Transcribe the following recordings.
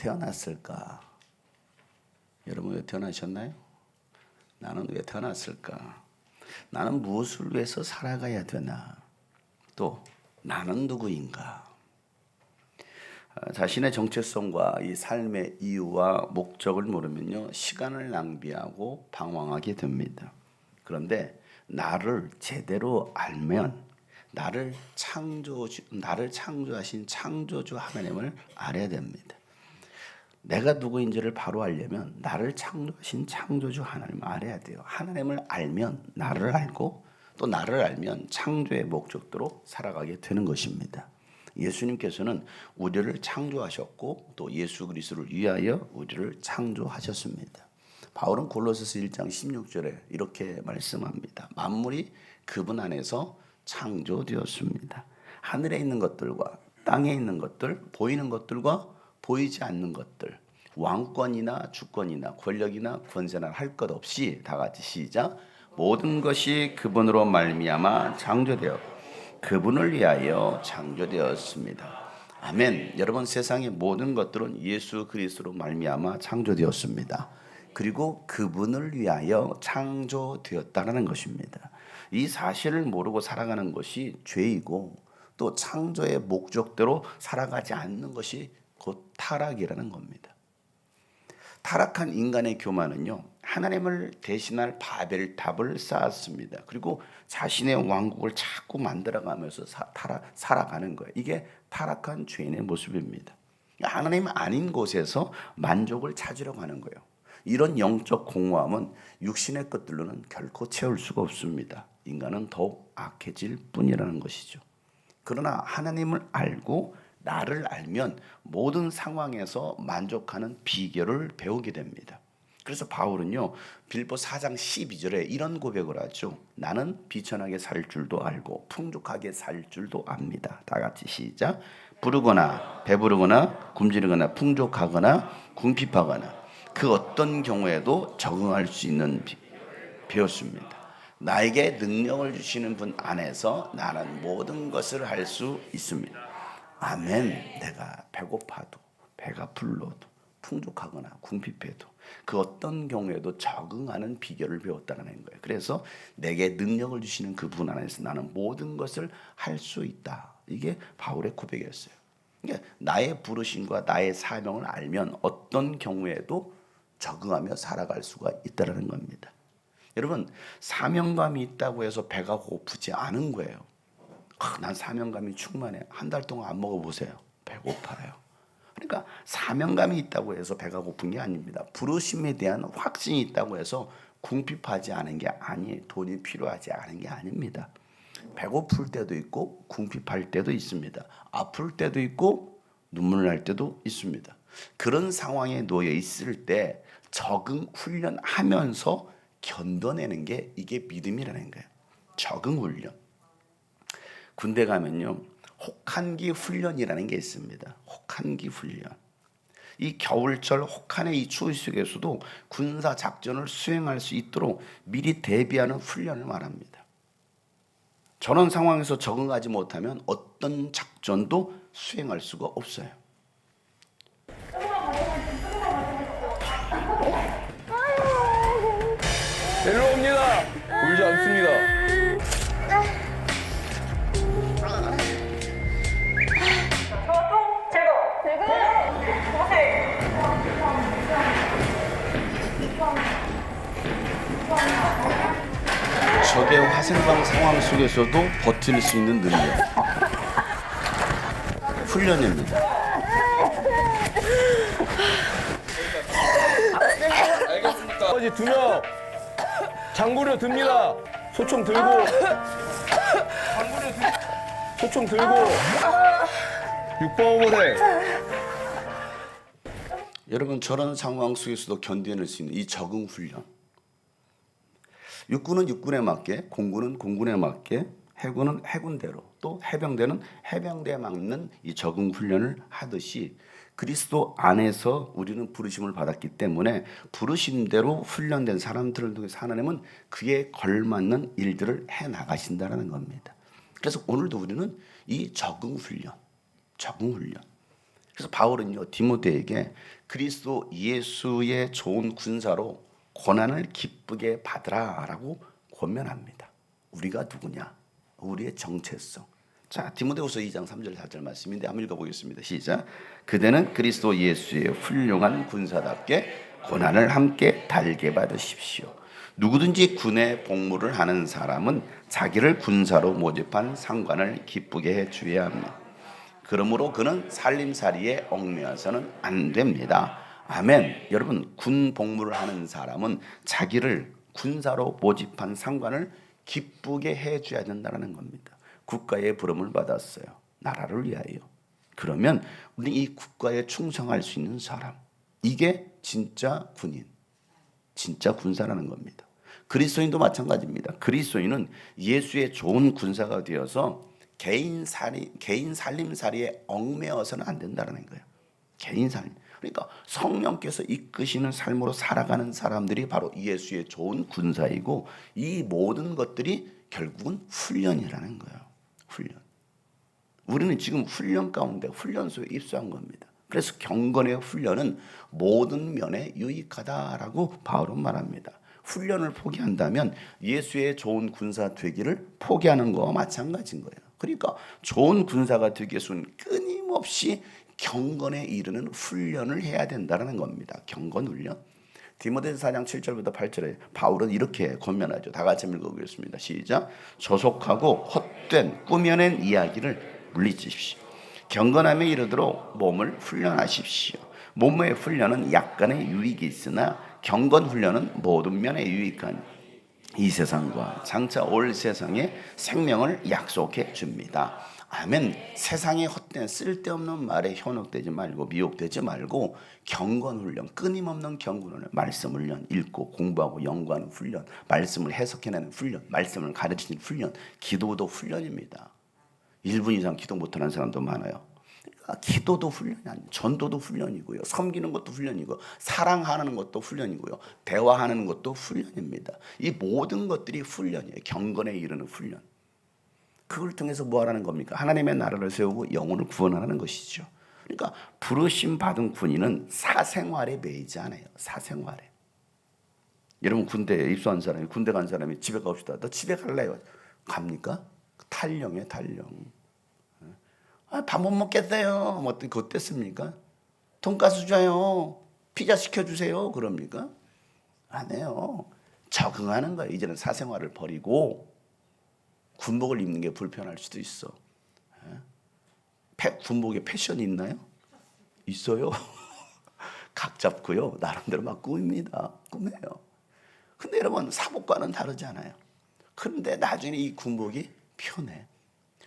태어났을까? 여러분 왜 태어나셨나요? 나는 왜 태어났을까? 나는 무엇을 위해서 살아가야 되나? 또 나는 누구인가? 자신의 정체성과 이 삶의 이유와 목적을 모르면요, 시간을 낭비하고 방황하게 됩니다. 그런데 나를 제대로 알면 나를 창조하신 창조주 하나님을 알아야 됩니다. 내가 누구인지를 바로 알려면 나를 창조하신 창조주 하나님을 알아야 돼요. 하나님을 알면 나를 알고 또 나를 알면 창조의 목적대로 살아가게 되는 것입니다. 예수님께서는 우리를 창조하셨고 또 예수 그리스도를 위하여 우리를 창조하셨습니다. 바울은 골로새서 1장 16절에 이렇게 말씀합니다. 만물이 그분 안에서 창조되었습니다. 하늘에 있는 것들과 땅에 있는 것들, 보이는 것들과 보이지 않는 것들, 왕권이나 주권이나 권력이나 권세나 할 것 없이 다 같이 시작. 모든 것이 그분으로 말미암아 창조되어 그분을 위하여 창조되었습니다. 아멘. 여러분, 세상의 모든 것들은 예수 그리스도로 말미암아 창조되었습니다. 그리고 그분을 위하여 창조되었다는 것입니다. 이 사실을 모르고 살아가는 것이 죄이고 또 창조의 목적대로 살아가지 않는 것이 곧 타락이라는 겁니다. 타락한 인간의 교만은요, 하나님을 대신할 바벨탑을 쌓았습니다. 그리고 자신의 왕국을 자꾸 만들어가면서 살아가는 거예요. 이게 타락한 죄인의 모습입니다. 하나님 아닌 곳에서 만족을 찾으려고 하는 거예요. 이런 영적 공허함은 육신의 것들로는 결코 채울 수가 없습니다. 인간은 더욱 악해질 뿐이라는 것이죠. 그러나 하나님을 알고 나를 알면 모든 상황에서 만족하는 비결을 배우게 됩니다. 그래서 바울은요, 빌립보 4장 12절에 이런 고백을 하죠. 나는 비천하게 살 줄도 알고 풍족하게 살 줄도 압니다. 다 같이 시작. 부르거나 배부르거나 굶주리거나 풍족하거나 궁핍하거나 그 어떤 경우에도 적응할 수 있는 배웠습니다. 나에게 능력을 주시는 분 안에서 나는 모든 것을 할 수 있습니다. 아멘. 내가 배고파도 배가 불러도 풍족하거나 궁핍해도 그 어떤 경우에도 적응하는 비결을 배웠다는 거예요. 그래서 내게 능력을 주시는 그분 안에서 나는 모든 것을 할 수 있다. 이게 바울의 고백이었어요. 그러니까 나의 부르심과 나의 사명을 알면 어떤 경우에도 적응하며 살아갈 수가 있다는 겁니다. 여러분, 사명감이 있다고 해서 배가 고프지 않은 거예요. 난 사명감이 충만해. 한 달 동안 안 먹어보세요. 배고파요. 그러니까 사명감이 있다고 해서 배가 고픈 게 아닙니다. 부르심에 대한 확신이 있다고 해서 궁핍하지 않은 게 아니에요. 돈이 필요하지 않은 게 아닙니다. 배고플 때도 있고 궁핍할 때도 있습니다. 아플 때도 있고 눈물 날 때도 있습니다. 그런 상황에 놓여 있을 때 적응 훈련하면서 견뎌내는 게 이게 믿음이라는 거예요. 적응 훈련. 군대 가면요, 혹한기 훈련이라는 게 있습니다. 혹한기 훈련. 이 겨울철 혹한의 이 추위 속에서도 군사 작전을 수행할 수 있도록 미리 대비하는 훈련을 말합니다. 저런 상황에서 적응하지 못하면 어떤 작전도 수행할 수가 없어요. 내려옵니다. 울지 않습니다. 적의 화생방 상황 속에서도 버틸 수 있는 능력. 훈련입니다. 알겠습니까? 아버지 2명 장구려 듭니다. 소총 들고 소총 들고 6번 오버대. 여러분, 저런 상황 속에서도 견뎌낼 수 있는 이 적응 훈련. 육군은 육군에 맞게, 공군은 공군에 맞게, 해군은 해군대로, 또 해병대는 해병대에 맞는 이 적응 훈련을 하듯이 그리스도 안에서 우리는 부르심을 받았기 때문에 부르심대로 훈련된 사람들을 통해서 하나님은 그에 걸맞는 일들을 해나가신다는 겁니다. 그래서 오늘도 우리는 이 적응 훈련, 그래서 바울은요 디모데에게 그리스도 예수의 좋은 군사로 고난을 기쁘게 받으라라고 권면합니다. 우리가 누구냐? 우리의 정체성. 자, 디모데후서 2장 3절 4절 말씀인데 한번 읽어보겠습니다. 시작. 그대는 그리스도 예수의 훌륭한 군사답게 고난을 함께 달게 받으십시오. 누구든지 군의 복무를 하는 사람은 자기를 군사로 모집한 상관을 기쁘게 해주어야 합니다. 그러므로 그는 살림살이에 얽매여서는 안 됩니다. 아멘. 여러분, 군 복무를 하는 사람은 자기를 군사로 모집한 상관을 기쁘게 해줘야 된다는 겁니다. 국가의 부름을 받았어요. 나라를 위하여. 그러면 우리 이 국가에 충성할 수 있는 사람, 이게 진짜 군인, 진짜 군사라는 겁니다. 그리스도인도 마찬가지입니다. 그리스도인은 예수의 좋은 군사가 되어서 개인 살림살이에 얽매여서는 안 된다는 거예요. 개인 살림. 그러니까 성령께서 이끄시는 삶으로 살아가는 사람들이 바로 예수의 좋은 군사이고, 이 모든 것들이 결국은 훈련이라는 거예요. 훈련. 우리는 지금 훈련 가운데 훈련소에 입소한 겁니다. 그래서 경건의 훈련은 모든 면에 유익하다라고 바울은 말합니다. 훈련을 포기한다면 예수의 좋은 군사 되기를 포기하는 거와 마찬가지인 거예요. 그러니까 좋은 군사가 되기 위해서는 끊임없이 경건에 이르는 훈련을 해야 된다는 겁니다. 경건 훈련. 디모데후서 4장 7절부터 8절에 바울은 이렇게 권면하죠. 다 같이 읽어보겠습니다. 시작. 조속하고 헛된 꾸며낸 이야기를 물리치십시오. 경건함에 이르도록 몸을 훈련하십시오. 몸의 훈련은 약간의 유익이 있으나 경건 훈련은 모든 면에 유익한 이 세상과 장차 올 세상의 생명을 약속해 줍니다. 아멘. 세상의 헛된 쓸데없는 말에 현혹되지 말고 미혹되지 말고 경건 훈련, 끊임없는 경건 훈련, 말씀 훈련, 읽고 공부하고 연구하는 훈련, 말씀을 해석해내는 훈련, 말씀을 가르치는 훈련, 기도도 훈련입니다. 1분 이상 기도 못하는 사람도 많아요. 그러니까 기도도 훈련이 아니에요. 전도도 훈련이고요. 섬기는 것도 훈련이고, 사랑하는 것도 훈련이고요. 대화하는 것도 훈련입니다. 이 모든 것들이 훈련이에요. 경건에 이르는 훈련. 그걸 통해서 뭐 하라는 겁니까? 하나님의 나라를 세우고 영혼을 구원하는 것이죠. 그러니까 부르심 받은 군인은 사생활에 매이지 않아요. 사생활에. 여러분 군대에 입소한 사람이, 군대 간 사람이 집에 갑시다. 너 집에 갈래요? 갑니까? 탈령이에요, 탈령. 밥 못 먹겠어요. 뭐 그거 어땠습니까? 돈가스 줘요. 피자 시켜주세요. 그럽니까? 안 해요. 적응하는 거예요. 이제는 사생활을 버리고 군복을 입는 게 불편할 수도 있어. 군복에 패션이 있나요? 있어요. 각 잡고요. 나름대로 막 꾸밉니다. 꾸며요. 근데 여러분 사복과는 다르잖아요. 그런데 나중에 이 군복이 편해.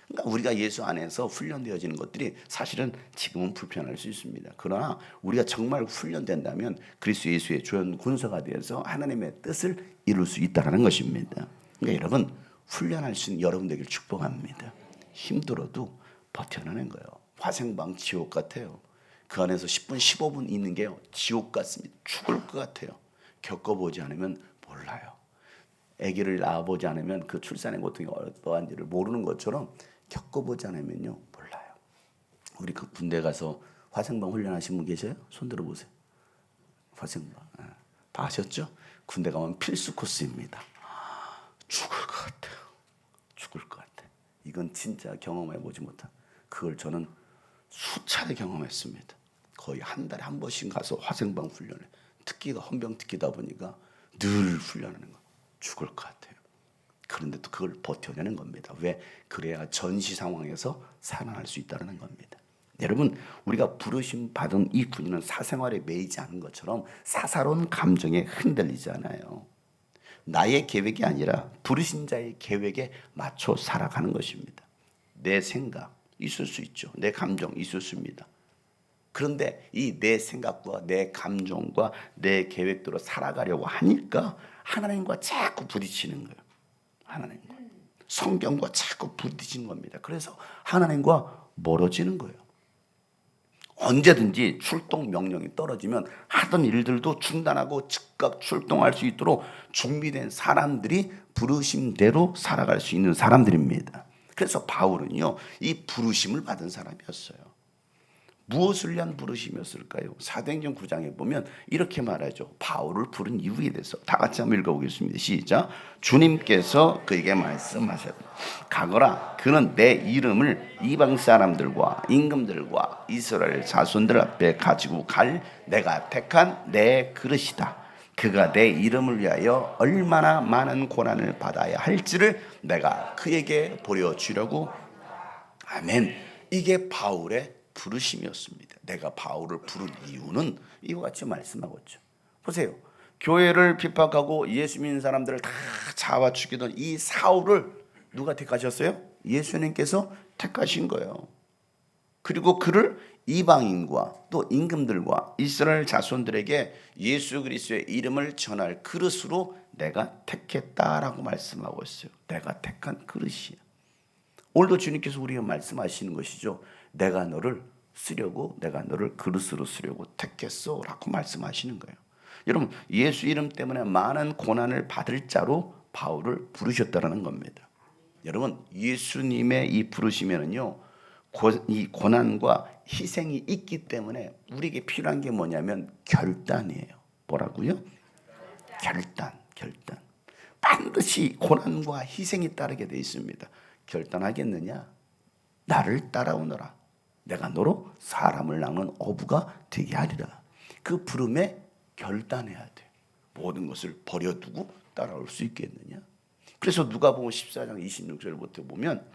그러니까 우리가 예수 안에서 훈련되어지는 것들이 사실은 지금은 불편할 수 있습니다. 그러나 우리가 정말 훈련된다면 그리스도 예수의 좋은 군사가 되어서 하나님의 뜻을 이룰 수 있다는 것입니다. 그러니까 여러분 훈련할 수 있는 여러분 되길 축복합니다. 힘들어도 버텨내는 거예요. 화생방 지옥 같아요. 그 안에서 10분 15분 있는 게요 지옥 같습니다. 죽을 것 같아요. 겪어보지 않으면 몰라요. 아기를 낳아보지 않으면 그 출산의 고통이 어떠한지를 모르는 것처럼 겪어보지 않으면요 몰라요. 우리 그 군대 가서 화생방 훈련하신 분 계세요? 손 들어보세요. 화생방 다 아셨죠? 군대 가면 필수 코스입니다. 죽을 것 같아요. 죽을 것 같아. 이건 진짜 경험해보지 못한. 그걸 저는 수차례 경험했습니다. 거의 한 달에 한 번씩 가서 화생방 훈련을. 특기가 헌병 특기다 보니까 늘 훈련하는 거. 죽을 것 같아요. 그런데 또 그걸 버텨내는 겁니다. 왜? 그래야 전시 상황에서 살아날 수 있다는 겁니다. 여러분 우리가 부르심 받은 이 군인은 사생활에 매이지 않은 것처럼 사사로운 감정에 흔들리지 않아요. 나의 계획이 아니라 부르신 자의 계획에 맞춰 살아가는 것입니다. 내 생각 있을 수 있죠. 내 감정 있을 수 있습니다. 그런데 이 내 생각과 내 감정과 내 계획대로 살아가려고 하니까 하나님과 자꾸 부딪히는 거예요. 하나님과. 성경과 자꾸 부딪히는 겁니다. 그래서 하나님과 멀어지는 거예요. 언제든지 출동 명령이 떨어지면 하던 일들도 중단하고 즉각 출동할 수 있도록 준비된 사람들이 부르심대로 살아갈 수 있는 사람들입니다. 그래서 바울은요, 이 부르심을 받은 사람이었어요. 무엇을 위한 부르심이었을까요? 사도행전 9장에 보면 이렇게 말하죠. 바울을 부른 이유에 대해서 다 같이 한번 읽어보겠습니다. 시작. 주님께서 그에게 말씀하셨다. 가거라. 그는 내 이름을 이방 사람들과 임금들과 이스라엘 자손들 앞에 가지고 갈 내가 택한 내 그릇이다. 그가 내 이름을 위하여 얼마나 많은 고난을 받아야 할지를 내가 그에게 보여주려고. 아멘. 이게 바울의 부르심이었습니다. 내가 바울을 부른 이유는 이와 같이 말씀하고 있죠. 보세요. 교회를 핍박하고 예수 믿는 사람들을 다 잡아 죽이던 이 사울을 누가 택하셨어요? 예수님께서 택하신 거예요. 그리고 그를 이방인과 또 임금들과 이스라엘 자손들에게 예수 그리스도의 이름을 전할 그릇으로 내가 택했다라고 말씀하고 있어요. 내가 택한 그릇이야. 오늘도 주님께서 우리에게 말씀하시는 것이죠. 내가 너를 쓰려고, 내가 너를 그릇으로 쓰려고 택했어 라고 말씀하시는 거예요. 여러분, 예수 이름 때문에 많은 고난을 받을 자로 바울을 부르셨다는 겁니다. 여러분, 예수님의 이 부르시면은요, 이 고난과 희생이 있기 때문에 우리에게 필요한 게 뭐냐면 결단이에요. 뭐라고요? 결단. 반드시 고난과 희생이 따르게 되어 있습니다. 결단하겠느냐? 나를 따라오너라. 내가 너로 사람을 낚는 어부가 되게 하리라. 그 부름에 결단해야 돼. 모든 것을 버려두고 따라올 수 있겠느냐? 그래서 누가복음 14장 26절부터 보면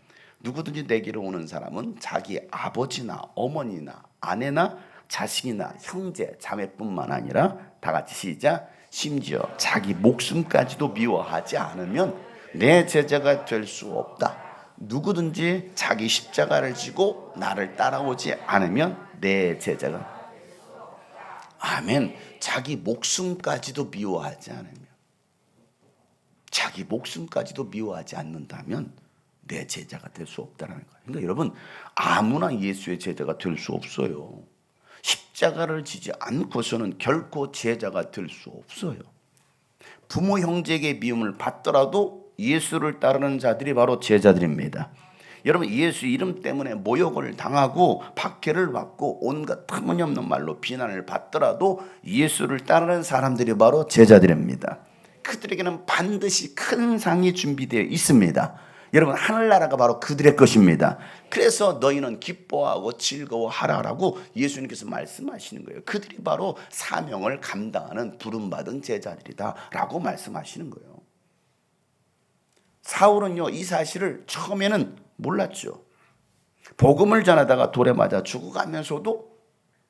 누구든지 내게로 오는 사람은 자기 아버지나 어머니나 아내나 자식이나 형제 자매뿐만 아니라 다 같이 시작. 심지어 자기 목숨까지도 미워하지 않으면 내 제자가 될 수 없다. 누구든지 자기 십자가를 지고 나를 따라오지 않으면 내 제자가. 아멘. 자기 목숨까지도 미워하지 않으면, 자기 목숨까지도 미워하지 않는다면 내 제자가 될 수 없다는 거예요. 그러니까 여러분, 아무나 예수의 제자가 될 수 없어요. 십자가를 지지 않고서는 결코 제자가 될 수 없어요. 부모 형제에게 미움을 받더라도 예수를 따르는 자들이 바로 제자들입니다. 여러분, 예수 이름 때문에 모욕을 당하고 박해를 받고 온갖 터무니없는 말로 비난을 받더라도 예수를 따르는 사람들이 바로 제자들입니다. 그들에게는 반드시 큰 상이 준비되어 있습니다. 여러분, 하늘나라가 바로 그들의 것입니다. 그래서 너희는 기뻐하고 즐거워하라라고 예수님께서 말씀하시는 거예요. 그들이 바로 사명을 감당하는 부름받은 제자들이다라고 말씀하시는 거예요. 사울은요, 이 사실을 처음에는 몰랐죠. 복음을 전하다가 돌에 맞아 죽어가면서도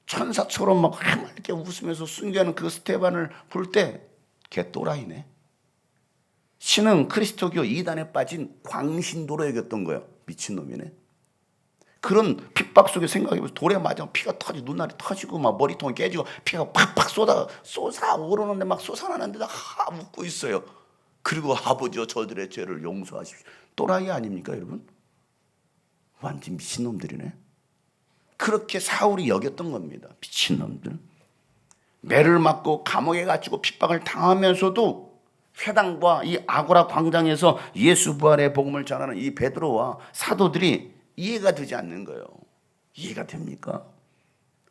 천사처럼 막 해맑게 웃으면서 순교하는 그 스테반을 볼 때 걔 또라이네. 신은 그리스도교 이단에 빠진 광신도로 여겼던 거예요. 미친놈이네. 그런 핍박 속에 생각해보세요. 돌에 맞으면 피가 터지고 눈알이 터지고 막 머리통이 깨지고 피가 팍팍 쏟아오르는데 막 쏟아나는데 웃고 있어요. 그리고 아버지여 저들의 죄를 용서하십시오. 또라이 아닙니까 여러분? 완전 미친놈들이네. 그렇게 사울이 여겼던 겁니다. 미친놈들. 매를 맞고 감옥에 갇히고 핍박을 당하면서도 회당과 이 아고라 광장에서 예수 부활의 복음을 전하는 이 베드로와 사도들이 이해가 되지 않는 거예요. 이해가 됩니까?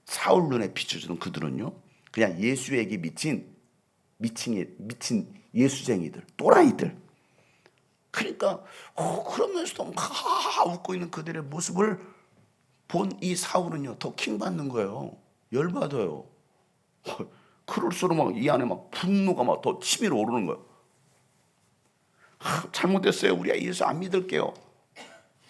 사울 눈에 비춰주는 그들은요, 그냥 예수에게 미친 예수쟁이들, 또라이들. 그러니까 그러면서도 웃고 있는 그들의 모습을 본 이 사울은요, 더 킹받는 거예요. 열받아요. 그럴수록 막 이 안에 막 분노가 막 더 치밀어 오르는 거예요. 잘못됐어요. 우리가 예수 안 믿을게요.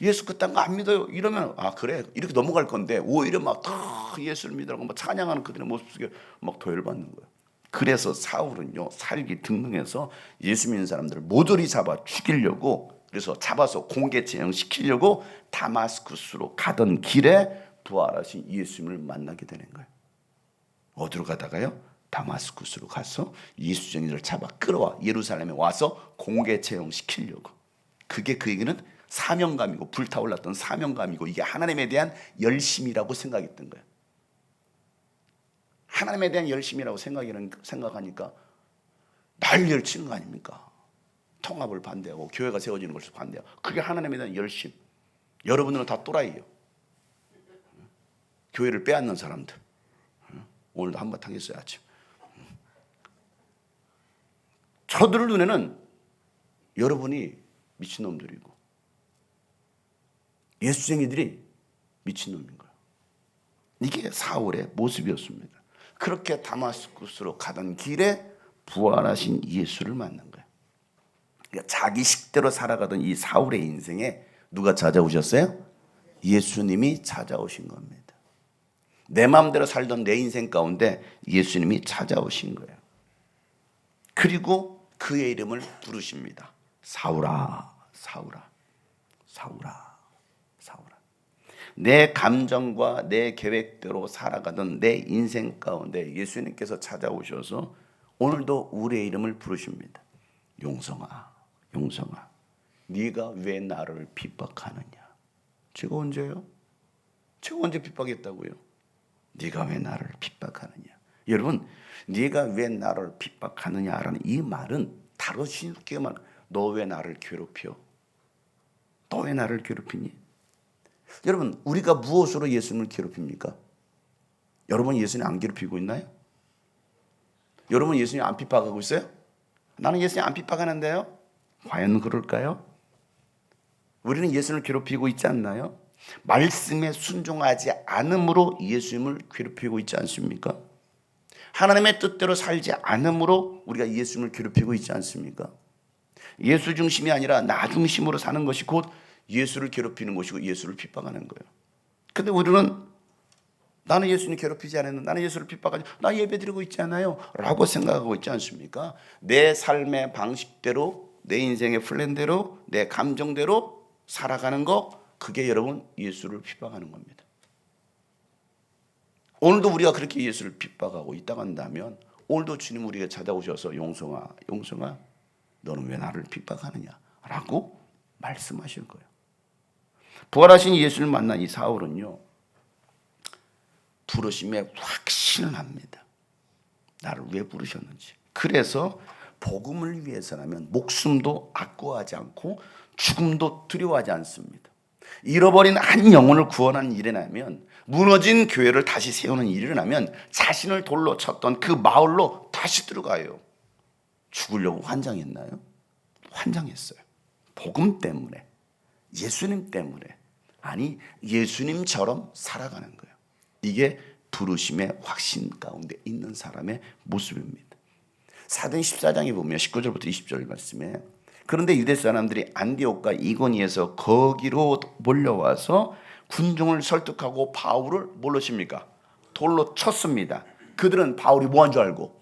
예수 그딴 거 안 믿어요. 이러면 그래 이렇게 넘어갈 건데 오히려 막 더 예수를 믿으라고 막 찬양하는 그들의 모습 속에 막 더 열받는 거예요. 그래서 사울은요, 살기 등등해서 예수 믿는 사람들을 모조리 잡아 죽이려고, 그래서 잡아서 공개 제형시키려고 다마스쿠스로 가던 길에 부활하신 예수님을 만나게 되는 거예요. 어디로 가다가요? 다마스쿠스로 가서 예수쟁이들을 잡아 끌어와 예루살렘에 와서 공개 채용시키려고. 그게 그에게는 사명감이고 불타올랐던 사명감이고 이게 하나님에 대한 열심이라고 생각했던 거예요. 하나님에 대한 열심이라고 생각하니까 난리를 치는 거 아닙니까? 통합을 반대하고 교회가 세워지는 것을 반대하고. 그게 하나님에 대한 열심. 여러분들은 다 또라이예요. 교회를 빼앗는 사람들. 오늘도 한바탕 했어요, 아침. 저들 눈에는 여러분이 미친놈들이고 예수쟁이들이 미친놈인 거예요. 이게 사울의 모습이었습니다. 그렇게 다마스쿠스로 가던 길에 부활하신 예수를 만난 거예요. 그러니까 자기 식대로 살아가던 이 사울의 인생에 누가 찾아오셨어요? 예수님이 찾아오신 겁니다. 내 마음대로 살던 내 인생 가운데 예수님이 찾아오신 거예요. 그리고 그의 이름을 부르십니다. 사울아, 사울아, 사울아, 사울아. 내 감정과 내 계획대로 살아가던 내 인생 가운데 예수님께서 찾아오셔서 오늘도 우리의 이름을 부르십니다. 용성아, 용성아, 네가 왜 나를 핍박하느냐? 제가 언제요? 제가 언제 핍박했다고요? 네가 왜 나를 핍박하느냐? 여러분, 네가 왜 나를 핍박하느냐라는 이 말은 다른 쉽게 말, 너 왜 나를 괴롭혀? 너 왜 나를 괴롭히니? 여러분, 우리가 무엇으로 예수님을 괴롭힙니까? 여러분 예수님 안 괴롭히고 있나요? 여러분 예수님 안 핍박하고 있어요? 나는 예수님 안 핍박하는데요? 과연 그럴까요? 우리는 예수님을 괴롭히고 있지 않나요? 말씀에 순종하지 않음으로 예수님을 괴롭히고 있지 않습니까? 하나님의 뜻대로 살지 않음으로 우리가 예수님을 괴롭히고 있지 않습니까? 예수 중심이 아니라 나 중심으로 사는 것이 곧 예수를 괴롭히는 것이고 예수를 핍박하는 거예요. 근데 우리는 나는 예수님 괴롭히지 않았는데 나는 예수를 핍박하지 나 예배드리고 있지 않아요 라고 생각하고 있지 않습니까? 내 삶의 방식대로 내 인생의 플랜대로 내 감정대로 살아가는 거 그게 여러분 예수를 핍박하는 겁니다. 오늘도 우리가 그렇게 예수를 핍박하고 있다고 한다면 오늘도 주님 우리에게 찾아오셔서 용성아 용성아 너는 왜 나를 핍박하느냐 라고 말씀하실 거예요. 부활하신 예수를 만난 이 사울은요 부르심에 확신을 합니다. 나를 왜 부르셨는지. 그래서 복음을 위해서라면 목숨도 아까워하지 않고 죽음도 두려워하지 않습니다. 잃어버린 한 영혼을 구원하는 일이라면 무너진 교회를 다시 세우는 일이라면 자신을 돌로 쳤던 그 마을로 다시 들어가요. 죽으려고 환장했나요? 환장했어요. 복음 때문에 예수님 때문에 아니 예수님처럼 살아가는 거예요. 이게 부르심의 확신 가운데 있는 사람의 모습입니다. 사도행 14장에 보면 19절부터 20절 말씀에 그런데 유대 사람들이 안디옥과 이고니에서 거기로 몰려와서 군중을 설득하고 바울을 뭘로 칩니까? 돌로 쳤습니다. 그들은 바울이 뭐한 줄 알고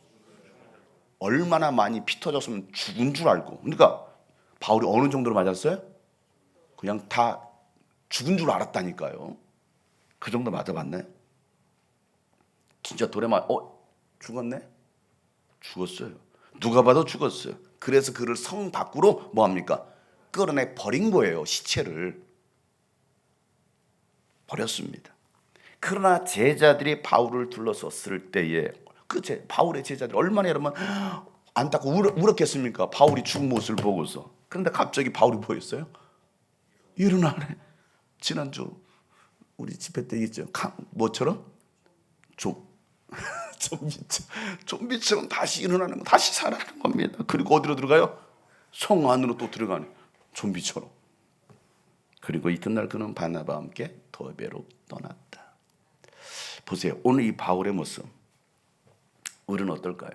얼마나 많이 피 터졌으면 죽은 줄 알고 그러니까 바울이 어느 정도로 맞았어요? 그냥 다 죽은 줄 알았다니까요. 그 정도 맞아봤나요? 진짜 돌에 죽었네? 죽었어요. 누가 봐도 죽었어요. 그래서 그를 성 밖으로 뭐합니까? 끌어내 버린 거예요. 시체를 버렸습니다. 그러나 제자들이 바울을 둘러섰을 때에 바울의 제자들이 얼마나 여러분 안타깝고 울었겠습니까? 바울이 죽은 모습을 보고서. 그런데 갑자기 바울이 보였어요? 일어나네. 지난주 우리 집회 때 있죠. 뭐처럼? 좀비처럼 다시 일어나는 거, 다시 살아나는 겁니다. 그리고 어디로 들어가요? 성 안으로 또 들어가네. 좀비처럼. 그리고 이튿날 그는 바나바와 함께 더베로 떠났다. 보세요. 오늘 이 바울의 모습. 우리는 어떨까요?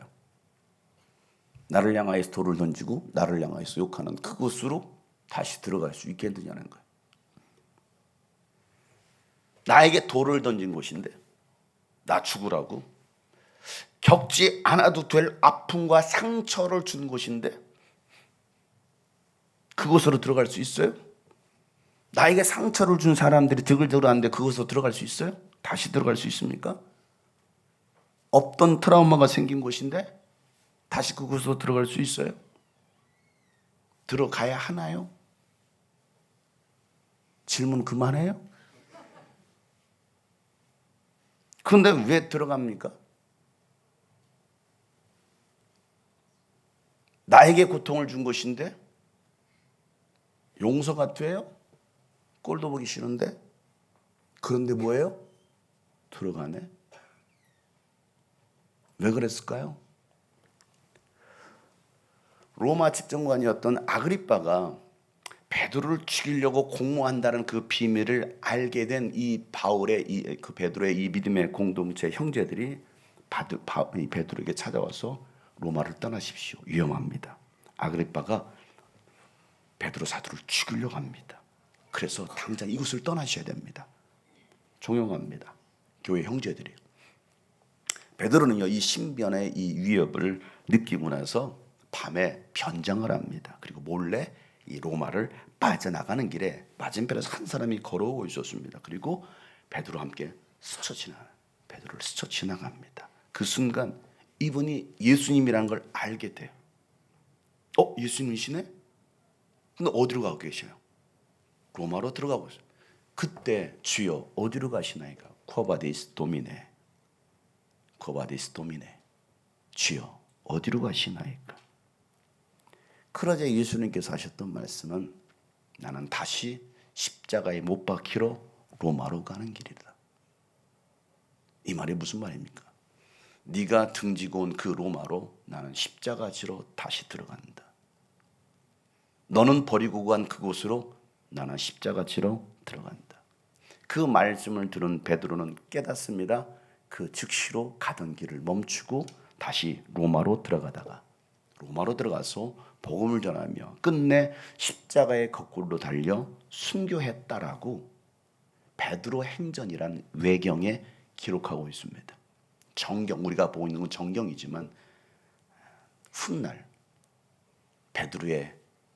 나를 향하여서 돌을 던지고 나를 향하여서 욕하는 그곳으로 다시 들어갈 수 있겠느냐는 거예요. 나에게 돌을 던진 곳인데 나 죽으라고 겪지 않아도 될 아픔과 상처를 준 곳인데 그곳으로 들어갈 수 있어요? 나에게 상처를 준 사람들이 득을 들어왔는데 그곳으로 들어갈 수 있어요? 다시 들어갈 수 있습니까? 없던 트라우마가 생긴 곳인데 다시 그곳으로 들어갈 수 있어요? 들어가야 하나요? 질문 그만해요? 그런데 왜 들어갑니까? 나에게 고통을 준 것인데 용서가 돼요? 꼴도 보기 싫은데? 그런데 뭐예요? 들어가네. 왜 그랬을까요? 로마 집정관이었던 아그리빠가 베드로를 죽이려고 공모한다는 그 비밀을 알게 된 이 바울의 그 베드로의 이 믿음의 공동체 형제들이 이 베드로에게 찾아와서 로마를 떠나십시오. 위험합니다. 아그리빠가 베드로 사도를 죽이려고 합니다. 그래서 당장 이곳을 떠나셔야 됩니다. 종용합니다. 교회 형제들이. 베드로는요, 이 신변의 이 위협을 느끼고 나서 밤에 변장을 합니다. 그리고 몰래 이 로마를 빠져나가는 길에 맞은편에서 한 사람이 걸어오고 있었습니다. 그리고 베드로와 함께 베드로를 스쳐 지나갑니다. 그 순간 이분이 예수님이라는 걸 알게 돼요. 예수님이시네? 근데 어디로 가고 계셔요? 로마로 들어가고 있어요. 그때 주여 어디로 가시나이까? 쿼바디스 도미네. 주여 어디로 가시나이까? 그러자 예수님께서 하셨던 말씀은 나는 다시 십자가에 못 박히러 로마로 가는 길이다. 이 말이 무슨 말입니까? 네가 등지고 온 그 로마로 나는 십자가 지러 다시 들어간다. 너는 버리고 간 그곳으로 나는 십자가 지러 들어간다. 그 말씀을 들은 베드로는 깨닫습니다. 그 즉시로 가던 길을 멈추고 다시 로마로 들어가서 복음을 전하며 끝내 십자가의 거꾸로 달려 순교했다라고 베드로 행전이란 외경에 기록하고 있습니다. 정경, 우리가 보고 있는 건 정경이지만 훗날 베드로의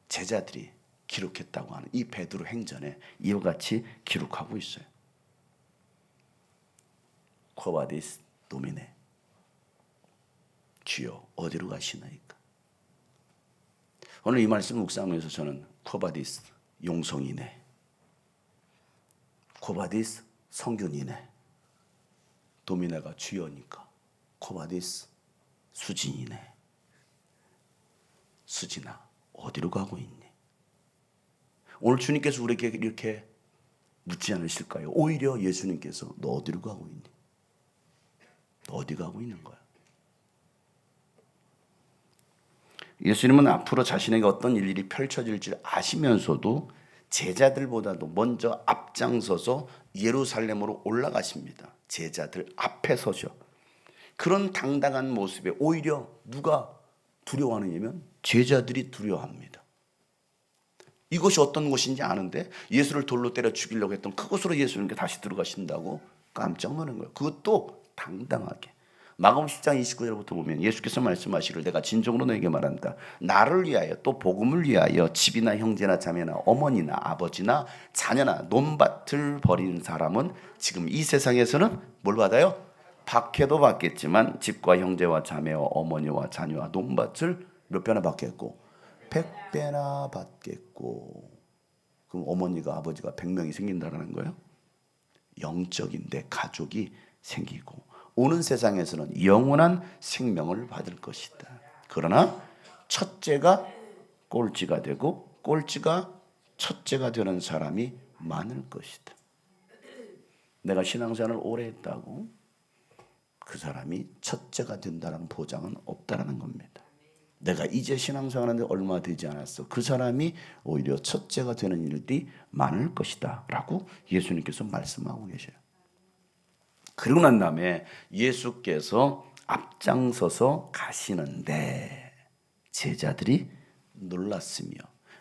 제자들이 기록했다고 하는 이 베드로 행전에 이와 같이 기록하고 있어요. 쿼바디스 도미네. 주여 어디로 가시나이까? 오늘 이 말씀 묵상하면서 저는 쿼바디스 용성이네, 쿼바디스 성균이네, 도미네가 주여니까 쿼바디스 수진이네. 수진아 어디로 가고 있니? 오늘 주님께서 우리에게 이렇게 묻지 않으실까요? 오히려 예수님께서 너 어디로 가고 있니? 너 어디 가고 있는 거야? 예수님은 앞으로 자신에게 어떤 일들이 펼쳐질지 아시면서도 제자들보다도 먼저 앞장서서 예루살렘으로 올라가십니다. 제자들 앞에 서셔. 그런 당당한 모습에 오히려 누가 두려워하느냐면 제자들이 두려워합니다. 이것이 어떤 곳인지 아는데 예수를 돌로 때려 죽이려고 했던 그곳으로 예수님께 다시 들어가신다고 깜짝 놀란 거예요. 그것도 당당하게. 마가복음 10장 29절부터 보면 예수께서 말씀하시기를 내가 진정으로 너에게 말한다. 나를 위하여 또 복음을 위하여 집이나 형제나 자매나 어머니나 아버지나 자녀나 논밭을 버린 사람은 지금 이 세상에서는 뭘 받아요? 박해도 받겠지만 집과 형제와 자매와 어머니와 자녀와 논밭을 몇 배나 받겠고 100배나 받겠고. 그럼 어머니가 아버지가 100명이 생긴다는 거예요? 영적인 내 가족이 생기고 오는 세상에서는 영원한 생명을 받을 것이다. 그러나 첫째가 꼴찌가 되고 꼴찌가 첫째가 되는 사람이 많을 것이다. 내가 신앙생활을 오래 했다고 그 사람이 첫째가 된다는 보장은 없다는 겁니다. 내가 이제 신앙생활하는데 얼마 되지 않았어. 그 사람이 오히려 첫째가 되는 일들이 많을 것이다 라고 예수님께서 말씀하고 계셔요. 그러고 난 다음에 예수께서 앞장서서 가시는데 제자들이 놀랐으며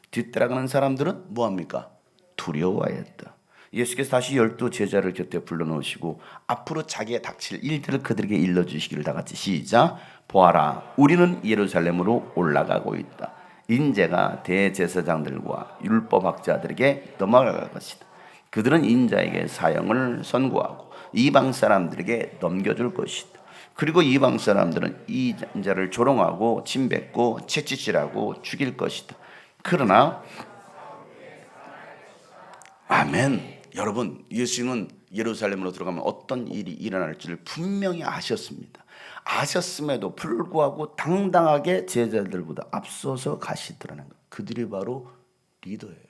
뒤따라가는 사람들은 뭐합니까? 두려워하였다. 예수께서 다시 12 제자를 곁에 불러놓으시고 앞으로 자기의 닥칠 일들을 그들에게 일러주시기를 다 같이 시작. 보아라 우리는 예루살렘으로 올라가고 있다. 인재가 대제사장들과 율법학자들에게 넘어갈 것이다. 그들은 인자에게 사형을 선고하고 이방 사람들에게 넘겨줄 것이다. 그리고 이방 사람들은 이 인자를 조롱하고 침뱉고 채찍질하고 죽일 것이다. 그러나 아멘. 여러분, 예수님은 예루살렘으로 들어가면 어떤 일이 일어날지를 분명히 아셨습니다. 아셨음에도 불구하고 당당하게 제자들보다 앞서서 가시더라는 거예요. 그들이 바로 리더예요.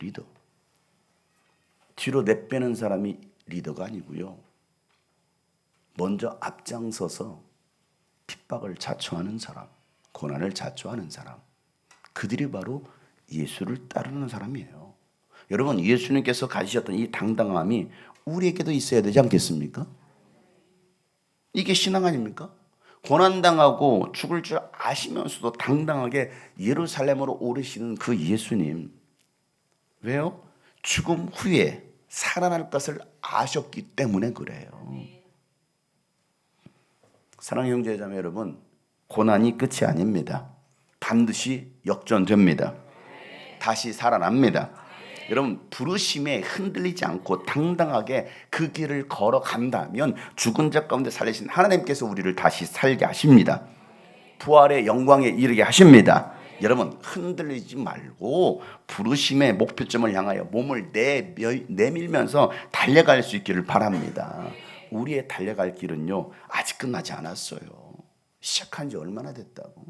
리더. 뒤로 내빼는 사람이 리더가 아니고요. 먼저 앞장서서 핍박을 자초하는 사람, 고난을 자초하는 사람, 그들이 바로 예수를 따르는 사람이에요. 여러분, 예수님께서 가지셨던 이 당당함이 우리에게도 있어야 되지 않겠습니까? 이게 신앙 아닙니까? 고난당하고 죽을 줄 아시면서도 당당하게 예루살렘으로 오르시는 그 예수님. 왜요? 죽음 후에 살아날 것을 아셨기 때문에 그래요. 사랑하는 형제자매 여러분, 고난이 끝이 아닙니다. 반드시 역전됩니다. 다시 살아납니다. 여러분, 부르심에 흔들리지 않고 당당하게 그 길을 걸어간다면 죽은 자 가운데 살리신 하나님께서 우리를 다시 살게 하십니다. 부활의 영광에 이르게 하십니다. 여러분, 흔들리지 말고 부르심의 목표점을 향하여 몸을 내밀면서 달려갈 수 있기를 바랍니다. 우리의 달려갈 길은요, 아직 끝나지 않았어요. 시작한 지 얼마나 됐다고?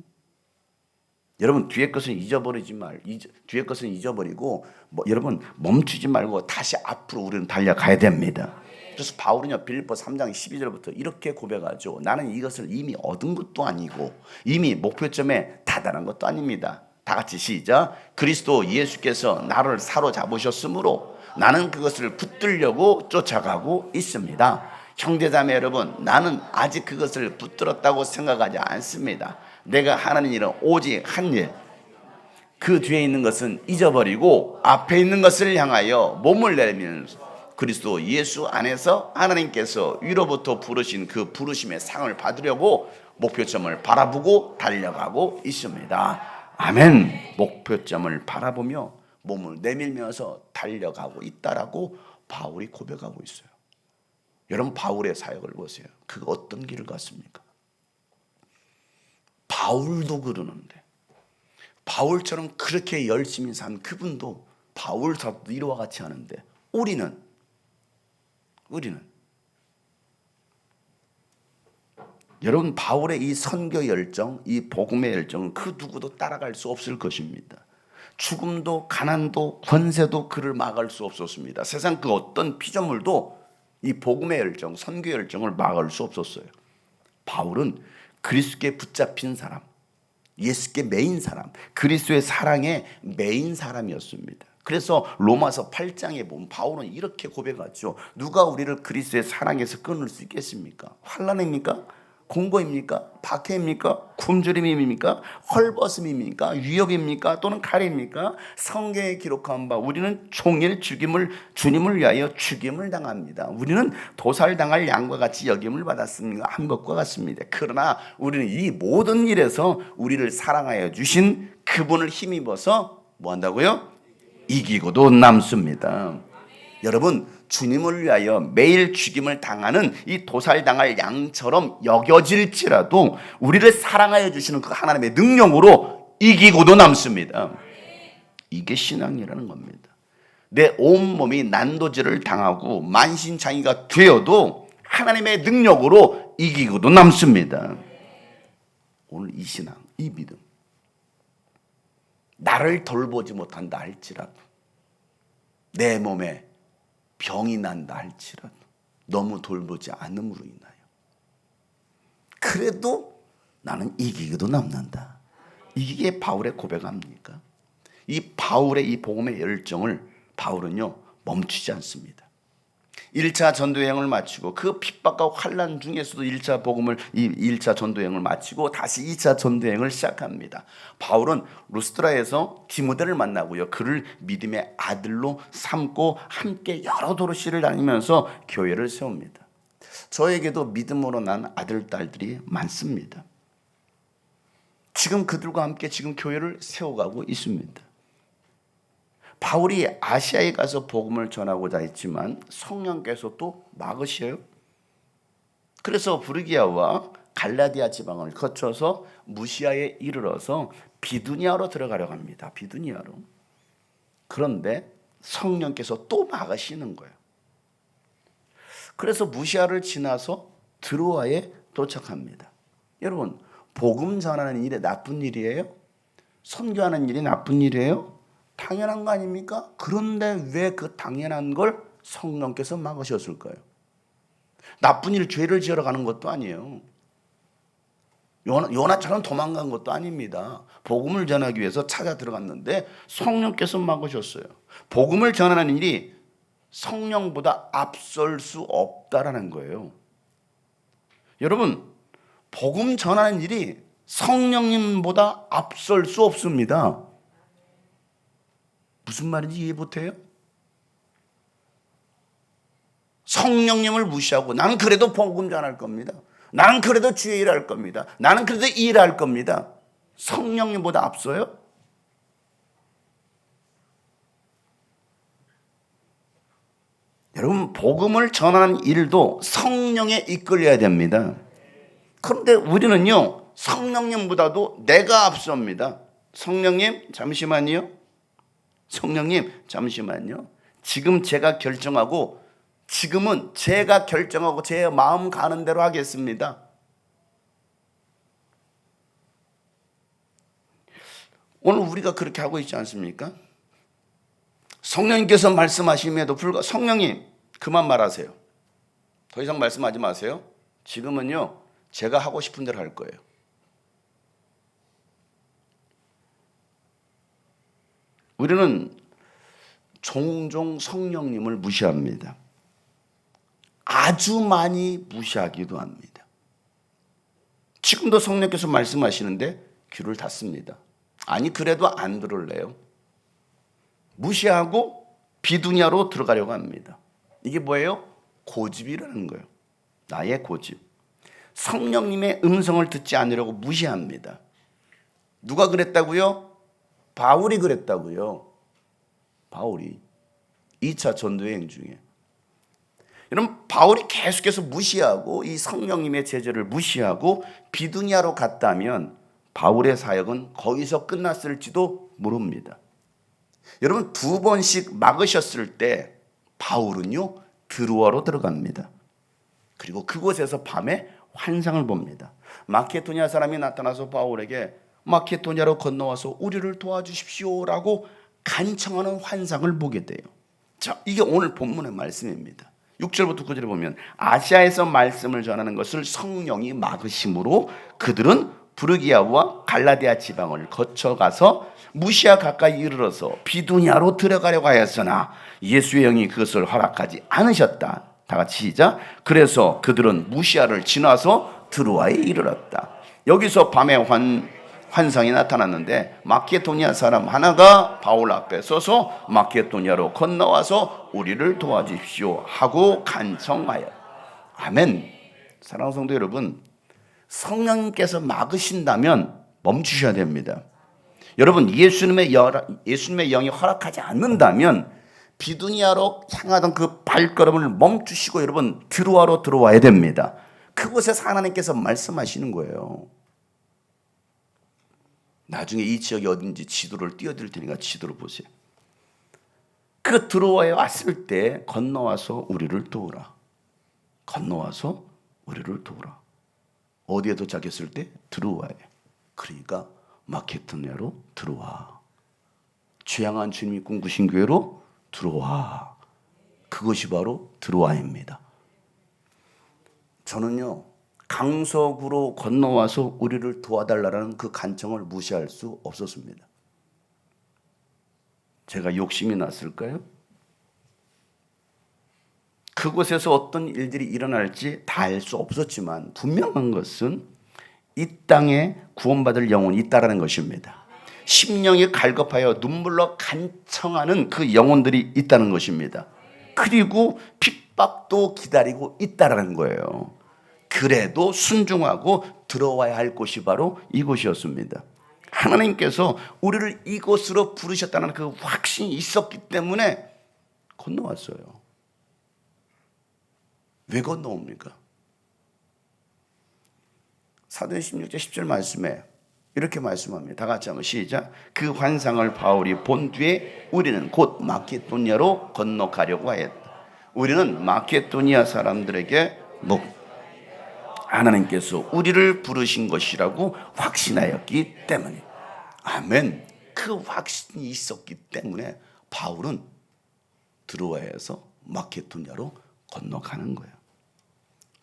여러분, 뒤의 것은 뒤의 것은 잊어버리고 여러분 멈추지 말고 다시 앞으로 우리는 달려가야 됩니다. 그래서 바울은요, 빌립보 3장 12절부터 이렇게 고백하죠. 나는 이것을 이미 얻은 것도 아니고 이미 목표점에 다다른 것도 아닙니다. 다 같이 시작. 그리스도 예수께서 나를 사로잡으셨으므로 나는 그것을 붙들려고 쫓아가고 있습니다. 형제자매 여러분, 나는 아직 그것을 붙들었다고 생각하지 않습니다. 내가 하는 일은 오직 한 일, 그 뒤에 있는 것은 잊어버리고 앞에 있는 것을 향하여 몸을 내밀면서 그리스도 예수 안에서 하나님께서 위로부터 부르신 그 부르심의 상을 받으려고 목표점을 바라보고 달려가고 있습니다. 아멘. 목표점을 바라보며 몸을 내밀면서 달려가고 있다라고 바울이 고백하고 있어요. 여러분, 바울의 사역을 보세요. 그 어떤 길을 갔습니까? 바울도 그러는데, 바울처럼 그렇게 열심히 산 그분도 바울 사도도 이와 같이 하는데, 우리는 여러분, 바울의 이 선교 열정, 이 복음의 열정은 그 누구도 따라갈 수 없을 것입니다. 죽음도 가난도 권세도 그를 막을 수 없었습니다. 세상 그 어떤 피조물도 이 복음의 열정, 선교 열정을 막을 수 없었어요. 바울은 그리스도께 붙잡힌 사람, 예수께 매인 사람, 그리스도의 사랑에 매인 사람이었습니다. 그래서 로마서 8장에 보면 바울은 이렇게 고백하죠. 누가 우리를 그리스도의 사랑에서 끊을 수 있겠습니까? 환난입니까? 공고입니까? 박해입니까? 굶주림입니까? 헐벗음입니까? 위협입니까? 또는 칼입니까? 성경에 기록한 바 우리는 종일 주님을 위하여 죽임을 당합니다. 우리는 도살당할 양과 같이 여김을 받았습니다. 한 것과 같습니다. 그러나 우리는 이 모든 일에서 우리를 사랑하여 주신 그분을 힘입어서 뭐 한다고요? 이기고도 남습니다. 여러분, 주님을 위하여 매일 죽임을 당하는 이 도살당할 양처럼 여겨질지라도 우리를 사랑하여 주시는 그 하나님의 능력으로 이기고도 남습니다. 이게 신앙이라는 겁니다. 내 온몸이 난도질을 당하고 만신창이가 되어도 하나님의 능력으로 이기고도 남습니다. 오늘 이 신앙, 이 믿음, 나를 돌보지 못한다 할지라도, 내 몸에 병이 난다 할지라도 너무 돌보지 않음으로 인하여 그래도 나는 이기고도 남는다. 이게 바울의 고백 아닙니까? 이 바울의 이 복음의 열정을 바울은요 멈추지 않습니다. 1차 전도여행을 마치고 그 핍박과 환난 중에서도 1차 전도여행을 마치고 다시 2차 전도여행을 시작합니다. 바울은 루스드라에서 디모데를 만나고요, 그를 믿음의 아들로 삼고 함께 여러 도시를 다니면서 교회를 세웁니다. 저에게도 믿음으로 난 아들, 딸들이 많습니다. 지금 그들과 함께 지금 교회를 세워가고 있습니다. 바울이 아시아에 가서 복음을 전하고자 했지만 성령께서 또 막으셔요. 그래서 부르기아와 갈라디아 지방을 거쳐서 무시아에 이르러서 비두니아로 들어가려고 합니다. 비두니아로. 그런데 성령께서 또 막으시는 거예요. 그래서 무시아를 지나서 드로아에 도착합니다. 여러분, 복음 전하는 일이 나쁜 일이에요? 선교하는 일이 나쁜 일이에요? 당연한 거 아닙니까? 그런데 왜 그 당연한 걸 성령께서 막으셨을까요? 나쁜 일, 죄를 지으러 가는 것도 아니에요. 요나처럼 도망간 것도 아닙니다. 복음을 전하기 위해서 찾아 들어갔는데 성령께서 막으셨어요. 복음을 전하는 일이 성령보다 앞설 수 없다라는 거예요. 여러분, 복음 전하는 일이 성령님보다 앞설 수 없습니다. 무슨 말인지 이해 못해요? 성령님을 무시하고 나는 그래도 복음 전할 겁니다. 나는 그래도 주의 일할 겁니다. 나는 그래도 일할 겁니다. 성령님보다 앞서요? 여러분, 복음을 전하는 일도 성령에 이끌려야 됩니다. 그런데 우리는요, 성령님보다도 내가 앞섭니다. 성령님, 잠시만요. 성령님, 잠시만요. 지금은 제가 결정하고 제 마음 가는 대로 하겠습니다. 오늘 우리가 그렇게 하고 있지 않습니까? 성령님께서 말씀하심에도 불구하고 성령님 그만 말하세요. 더 이상 말씀하지 마세요. 지금은요, 제가 하고 싶은 대로 할 거예요. 우리는 종종 성령님을 무시합니다. 아주 많이 무시하기도 합니다. 지금도 성령께서 말씀하시는데 귀를 닫습니다. 아니, 그래도 안 들을래요. 무시하고 비두냐로 들어가려고 합니다. 이게 뭐예요? 고집이라는 거예요. 나의 고집. 성령님의 음성을 듣지 않으려고 무시합니다. 누가 그랬다고요? 바울이 그랬다고요. 바울이 2차 전도여행 중에. 여러분, 바울이 계속해서 무시하고 이 성령님의 제재를 무시하고 비두냐로 갔다면 바울의 사역은 거기서 끝났을지도 모릅니다. 여러분, 2번씩 막으셨을 때 바울은요, 드로아로 들어갑니다. 그리고 그곳에서 밤에 환상을 봅니다. 마케도냐 사람이 나타나서 바울에게 마케도냐로 건너와서 우리를 도와주십시오라고 간청하는 환상을 보게 돼요. 자, 이게 오늘 본문의 말씀입니다. 6절부터 9절에 보면 아시아에서 말씀을 전하는 것을 성령이 막으심으로 그들은 부르기아와 갈라디아 지방을 거쳐가서 무시아 가까이 이르러서 비두냐로 들어가려고 하였으나 예수의 영이 그것을 허락하지 않으셨다. 다 같이 시작. 그래서 그들은 무시아를 지나서 드로아에 이르렀다. 여기서 밤에 환상이 나타났는데 마케도니아 사람 하나가 바울 앞에 서서 마케도니아로 건너와서 우리를 도와주십시오 하고 간청하여. 아멘. 사랑하는 성도 여러분, 성령님께서 막으신다면 멈추셔야 됩니다. 여러분, 예수님의 영이 허락하지 않는다면 비두니아로 향하던 그 발걸음을 멈추시고 여러분 드로아로 들어와야 됩니다. 그곳에서 하나님께서 말씀하시는 거예요. 나중에 이 지역이 어딘지 지도를 띄워드릴 테니까 지도를 보세요. 그 드로아에 왔을 때 건너와서 우리를 도우라. 건너와서 우리를 도우라. 어디에 도착했을 때? 드로아에. 그러니까 마케도냐로 들어와. 취향한 주님이 꿈꾸신 교회로 들어와. 그것이 바로 드로아입니다. 저는요, 강석으로 건너와서 우리를 도와달라는 그 간청을 무시할 수 없었습니다. 제가 욕심이 났을까요? 그곳에서 어떤 일들이 일어날지 다 알 수 없었지만 분명한 것은 이 땅에 구원받을 영혼이 있다는 것입니다. 심령이 갈급하여 눈물로 간청하는 그 영혼들이 있다는 것입니다. 그리고 핍박도 기다리고 있다는 거예요. 그래도 순종하고 들어와야 할 곳이 바로 이곳이었습니다. 하나님께서 우리를 이곳으로 부르셨다는 그 확신이 있었기 때문에 건너왔어요. 왜 건너옵니까? 사도행 16장 10절 말씀에 이렇게 말씀합니다. 다 같이 한번 시작. 그 환상을 바울이 본 뒤에 우리는 곧 마케도니아로 건너가려고 하였다. 우리는 마케도니아 사람들에게 하나님께서 우리를 부르신 것이라고 확신하였기 때문에. 아멘. 그 확신이 있었기 때문에 바울은 드로아에서 마케도냐로 건너가는 거예요.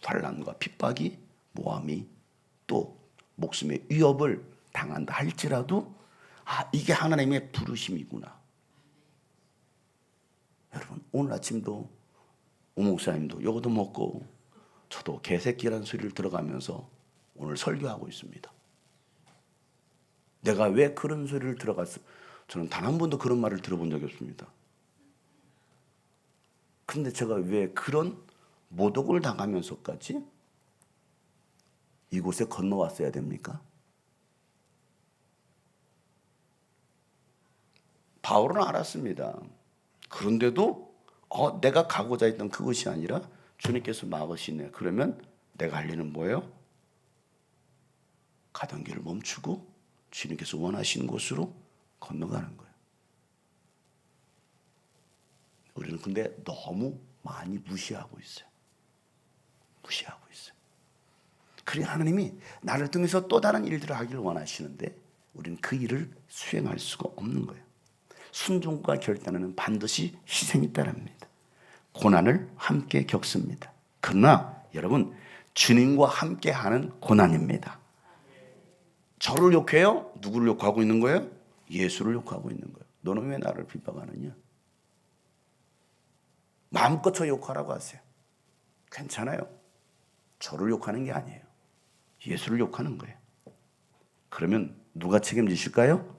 환난과 핍박이 모함이 또 목숨의 위협을 당한다 할지라도 이게 하나님의 부르심이구나. 여러분 오늘 아침도 오 목사님도 요거도 먹고 저도 개새끼라는 소리를 들어가면서 오늘 설교하고 있습니다. 내가 왜 그런 소리를 들어갔어? 저는 단 한 번도 그런 말을 들어본 적이 없습니다. 근데 제가 왜 그런 모독을 당하면서까지 이곳에 건너왔어야 됩니까? 바울은 알았습니다. 그런데도 내가 가고자 했던 그것이 아니라 주님께서 막으시네. 그러면 내가 할 일은 뭐예요? 가던 길을 멈추고 주님께서 원하시는 곳으로 건너가는 거예요. 우리는 근데 너무 많이 무시하고 있어요. 무시하고 있어요. 그래서 하나님이 나를 통해서 또 다른 일들을 하기를 원하시는데 우리는 그 일을 수행할 수가 없는 거예요. 순종과 결단에는 반드시 희생이 따릅니다. 고난을 함께 겪습니다. 그러나 여러분 주님과 함께하는 고난입니다. 저를 욕해요? 누구를 욕하고 있는 거예요? 예수를 욕하고 있는 거예요. 너는 왜 나를 비방하느냐? 마음껏 저 욕하라고 하세요. 괜찮아요. 저를 욕하는 게 아니에요. 예수를 욕하는 거예요. 그러면 누가 책임지실까요?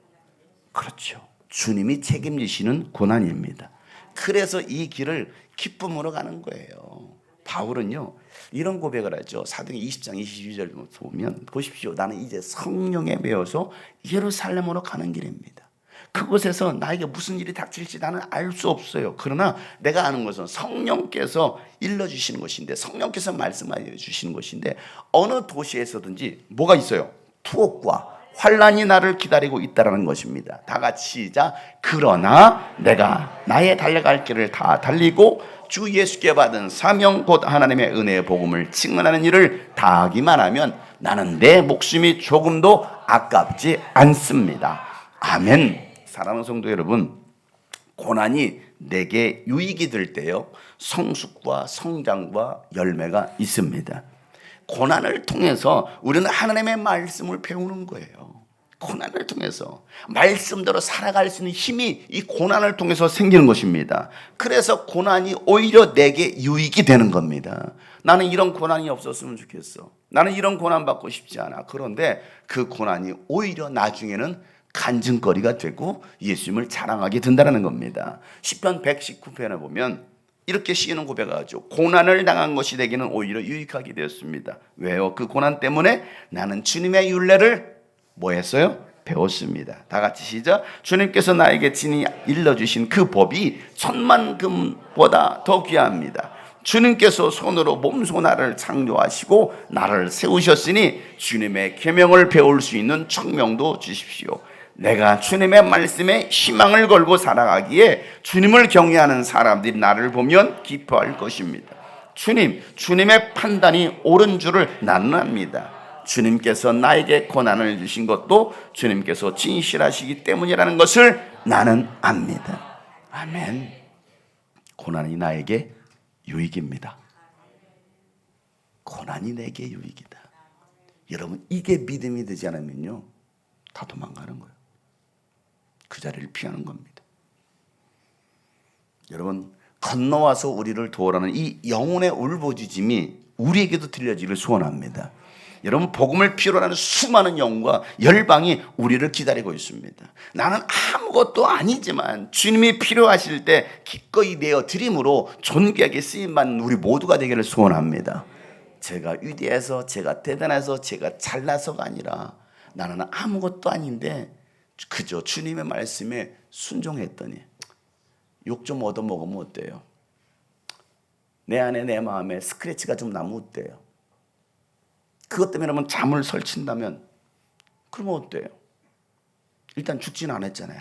그렇죠. 주님이 책임지시는 고난입니다. 그래서 이 길을 기쁨으로 가는 거예요. 바울은요 이런 고백을 하죠. 사도행전 20장 22절 보면 보십시오. 나는 이제 성령에 매여서 예루살렘으로 가는 길입니다. 그곳에서 나에게 무슨 일이 닥칠지 나는 알 수 없어요. 그러나 내가 아는 것은 성령께서 일러주시는 것인데 성령께서 말씀하여 주시는 것인데 어느 도시에서든지 뭐가 있어요? 투옥과 환난이 나를 기다리고 있다는 것입니다. 다 같이 시작. 그러나 내가 나의 달려갈 길을 다 달리고 주 예수께 받은 사명 곧 하나님의 은혜의 복음을 증언하는 일을 다하기만 하면 나는 내 목숨이 조금도 아깝지 않습니다. 아멘. 사랑하는 성도 여러분, 고난이 내게 유익이 될 때요 성숙과 성장과 열매가 있습니다. 고난을 통해서 우리는 하나님의 말씀을 배우는 거예요. 고난을 통해서 말씀대로 살아갈 수 있는 힘이 이 고난을 통해서 생기는 것입니다. 그래서 고난이 오히려 내게 유익이 되는 겁니다. 나는 이런 고난이 없었으면 좋겠어. 나는 이런 고난 받고 싶지 않아. 그런데 그 고난이 오히려 나중에는 간증거리가 되고 예수님을 자랑하게 된다는 겁니다. 시편 119편에 보면 이렇게 시인은 고백하죠. 고난을 당한 것이 되기는 오히려 유익하게 되었습니다. 왜요? 그 고난 때문에 나는 주님의 율례를 뭐 했어요? 배웠습니다. 다 같이 시작. 주님께서 나에게 친히 일러주신 그 법이 천만금보다 더 귀합니다. 주님께서 손으로 몸소 나를 창조하시고 나를 세우셨으니 주님의 계명을 배울 수 있는 청명도 주십시오. 내가 주님의 말씀에 희망을 걸고 살아가기에 주님을 경외하는 사람들이 나를 보면 기뻐할 것입니다. 주님의 판단이 옳은 줄을 나는 압니다. 주님께서 나에게 고난을 주신 것도 주님께서 진실하시기 때문이라는 것을 나는 압니다. 아멘. 고난이 나에게 유익입니다. 고난이 내게 유익이다. 여러분 이게 믿음이 되지 않으면요 다 도망가는 거예요. 그 자리를 피하는 겁니다. 여러분 건너와서 우리를 도우라는 이 영혼의 울부짖음이 우리에게도 들려지기를 소원합니다. 여러분 복음을 필요로 하는 수많은 영과 열방이 우리를 기다리고 있습니다. 나는 아무것도 아니지만 주님이 필요하실 때 기꺼이 내어 드림으로 존귀하게 쓰임받는 우리 모두가 되기를 소원합니다. 제가 위대해서 제가 대단해서 제가 잘나서가 아니라 나는 아무것도 아닌데 그저 주님의 말씀에 순종했더니 욕 좀 얻어먹으면 어때요? 내 안에 내 마음에 스크래치가 좀 나면 어때요? 그것 때문에 한번 잠을 설친다면 그러면 어때요? 일단 죽진 않았잖아요.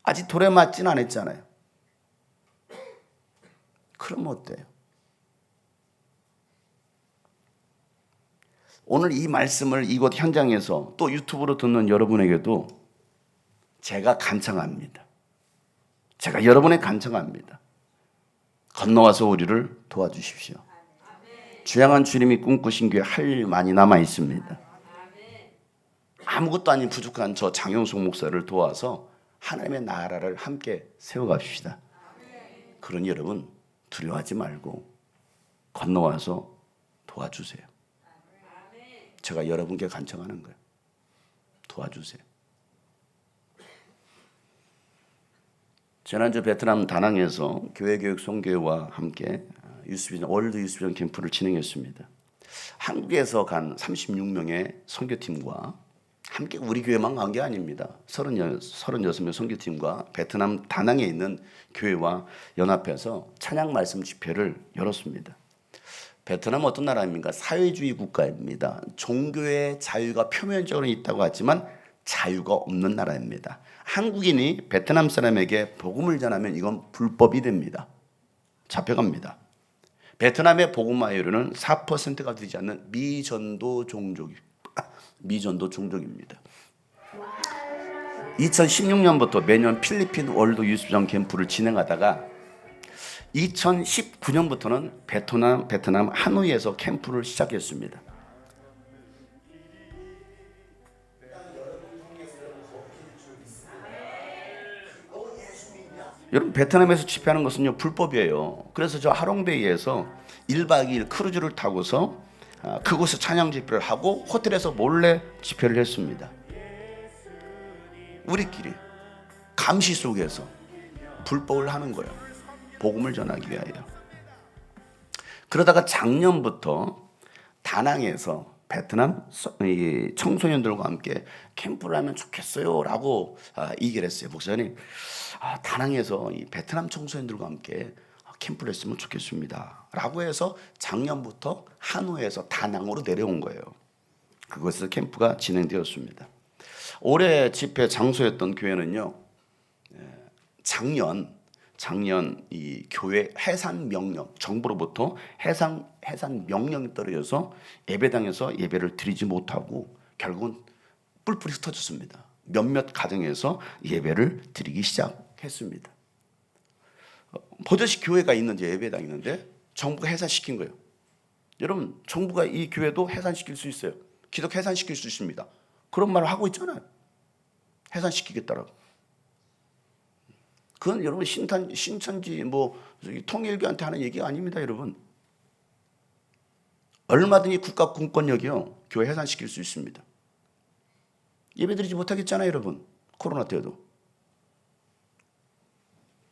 아직 돌에 맞진 않았잖아요. 그러면 어때요? 오늘 이 말씀을 이곳 현장에서 또 유튜브로 듣는 여러분에게도 제가 간청합니다. 제가 여러분에 간청합니다. 건너와서 우리를 도와주십시오. 주양한 주님이 꿈꾸신 교회 할 일 많이 남아 있습니다. 아무것도 아닌 부족한 저 장영숙 목사를 도와서 하나님의 나라를 함께 세워갑시다. 그러니 여러분 두려워하지 말고 건너와서 도와주세요. 제가 여러분께 간청하는 거예요. 도와주세요. 지난주 베트남 다낭에서 교회교육 선교회와 함께 월드 유스비전 캠프를 진행했습니다. 한국에서 간 36명의 선교팀과 함께 우리 교회만 간 게 아닙니다. 36명 선교팀과 베트남 다낭에 있는 교회와 연합해서 찬양 말씀 집회를 열었습니다. 베트남 어떤 나라입니까? 사회주의 국가입니다. 종교의 자유가 표면적으로 있다고 하지만 자유가 없는 나라입니다. 한국인이 베트남 사람에게 복음을 전하면 이건 불법이 됩니다. 잡혀갑니다. 베트남의 복음화율은 4%가 되지 않는 미전도 종족입니다. 2016년부터 매년 필리핀 월드 유스비전 캠프를 진행하다가 2019년부터는 베트남 하노이에서 캠프를 시작했습니다. 여러분 베트남에서 집회하는 것은요 불법이에요. 그래서 저 하롱베이에서 1박 2일 크루즈를 타고서 그곳에 찬양 집회를 하고 호텔에서 몰래 집회를 했습니다. 우리끼리 감시 속에서 불법을 하는 거예요. 복음을 전하기 위하여. 그러다가 작년부터 다낭에서 베트남 청소년들과 함께 캠프를 하면 좋겠어요 라고 얘기를 했어요. 목사님 다낭에서 이 베트남 청소년들과 함께 캠프를 했으면 좋겠습니다 라고 해서 작년부터 하노이에서 다낭으로 내려온 거예요. 그곳에서 캠프가 진행되었습니다. 올해 집회 장소였던 교회는요 작년 이 교회 해산 명령, 정부로부터 해산 명령이 떨어져서 예배당에서 예배를 드리지 못하고 결국은 뿔뿔이 흩어졌습니다. 몇몇 가정에서 예배를 드리기 시작했습니다. 버젓이 교회가 있는지 예배당이 있는데 정부가 해산시킨 거예요. 여러분 정부가 이 교회도 해산시킬 수 있어요. 기독 해산시킬 수 있습니다. 그런 말을 하고 있잖아요. 해산시키겠다라고. 그건 여러분 신천지 통일교한테 하는 얘기가 아닙니다, 여러분. 얼마든지 국가 공권력이요 교회 해산시킬 수 있습니다. 예배드리지 못하겠잖아요, 여러분. 코로나 때도.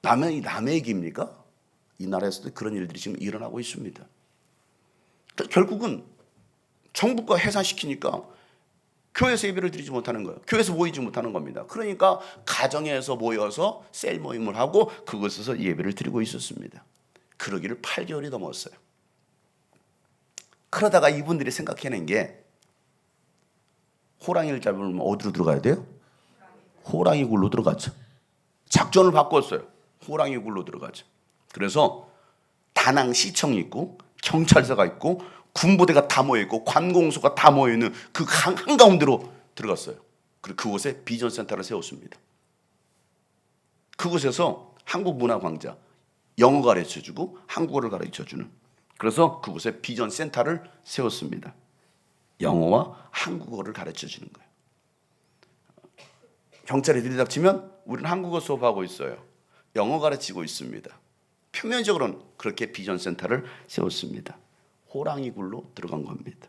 남의 얘기입니까? 이 나라에서도 그런 일들이 지금 일어나고 있습니다. 결국은 정부가 해산시키니까 교회에서 예배를 드리지 못하는 거예요. 교회에서 모이지 못하는 겁니다. 그러니까 가정에서 모여서 셀 모임을 하고 그곳에서 예배를 드리고 있었습니다. 그러기를 8개월이 넘었어요. 그러다가 이분들이 생각해낸 게 호랑이를 잡으면 어디로 들어가야 돼요? 호랑이 굴로 들어가죠. 작전을 바꿨어요. 호랑이 굴로 들어가죠. 그래서 다낭 시청이 있고 경찰서가 있고 군부대가 다 모여있고 관공서가 다 모여있는 그 한가운데로 들어갔어요. 그리고 그곳에 비전센터를 세웠습니다. 그곳에서 한국문화광장, 영어 가르쳐주고 한국어를 가르쳐주는, 그래서 그곳에 비전센터를 세웠습니다. 영어와 한국어를 가르쳐주는 거예요. 경찰이 들이닥치면 우리는 한국어 수업하고 있어요. 영어 가르치고 있습니다. 표면적으로는 그렇게 비전센터를 세웠습니다. 호랑이 굴로 들어간 겁니다.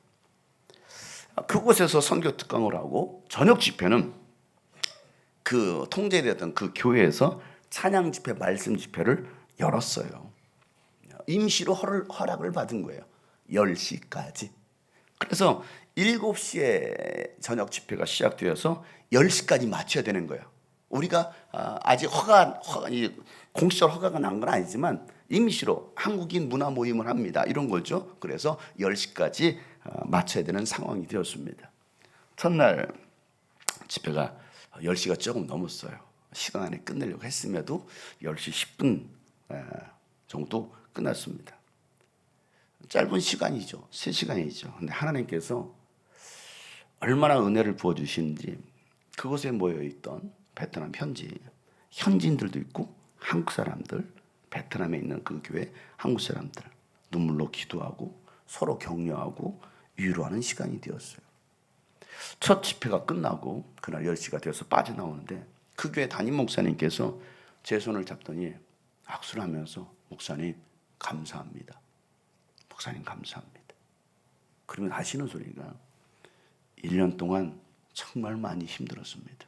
그곳에서 선교 특강을 하고 저녁 집회는 그 통제되었던 그 교회에서 찬양 집회, 말씀 집회를 열었어요. 임시로 허락을 받은 거예요. 10시까지. 그래서 7시에 저녁 집회가 시작되어서 10시까지 맞춰야 되는 거예요. 우리가 아직 공식적으로 허가가 난 건 아니지만 임시로 한국인 문화 모임을 합니다. 이런 거죠. 그래서 10시까지 맞춰야 되는 상황이 되었습니다. 첫날 집회가 10시가 조금 넘었어요. 시간 안에 끝내려고 했음에도 10시 10분 정도 끝났습니다. 짧은 시간이죠. 3시간이죠. 근데 하나님께서 얼마나 은혜를 부어주시는지 그곳에 모여있던 베트남 현지인들도 있고 한국 사람들, 베트남에 있는 그 교회 한국 사람들 눈물로 기도하고 서로 격려하고 위로하는 시간이 되었어요. 첫 집회가 끝나고 그날 10시가 되어서 빠져나오는데 그 교회 담임 목사님께서 제 손을 잡더니 악수를 하면서 목사님 감사합니다. 목사님 감사합니다. 그러면 하시는 소리가 1년 동안 정말 많이 힘들었습니다.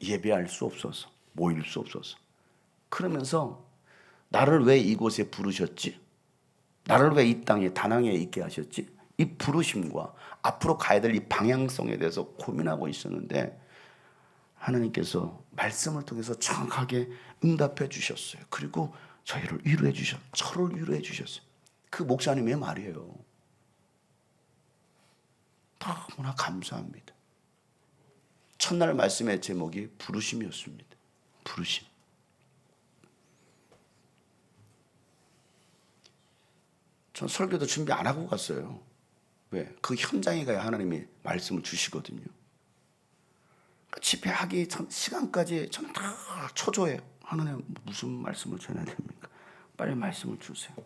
예배할 수 없어서 모일 수 없어서 그러면서 나를 왜 이곳에 부르셨지? 나를 왜 이 땅에 다낭에 있게 하셨지? 이 부르심과 앞으로 가야 될 이 방향성에 대해서 고민하고 있었는데 하나님께서 말씀을 통해서 정확하게 응답해 주셨어요. 그리고 저희를 위로해 주셨어요. 저를 위로해 주셨어요. 그 목사님의 말이에요. 너무나 감사합니다. 첫날 말씀의 제목이 부르심이었습니다. 부르심. 전 설교도 준비 안 하고 갔어요. 왜? 그 현장에 가야 하나님이 말씀을 주시거든요. 그러니까 집회하기 전 시간까지 저는 다 초조해요. 하나님 무슨 말씀을 전해야 됩니까? 빨리 말씀을 주세요.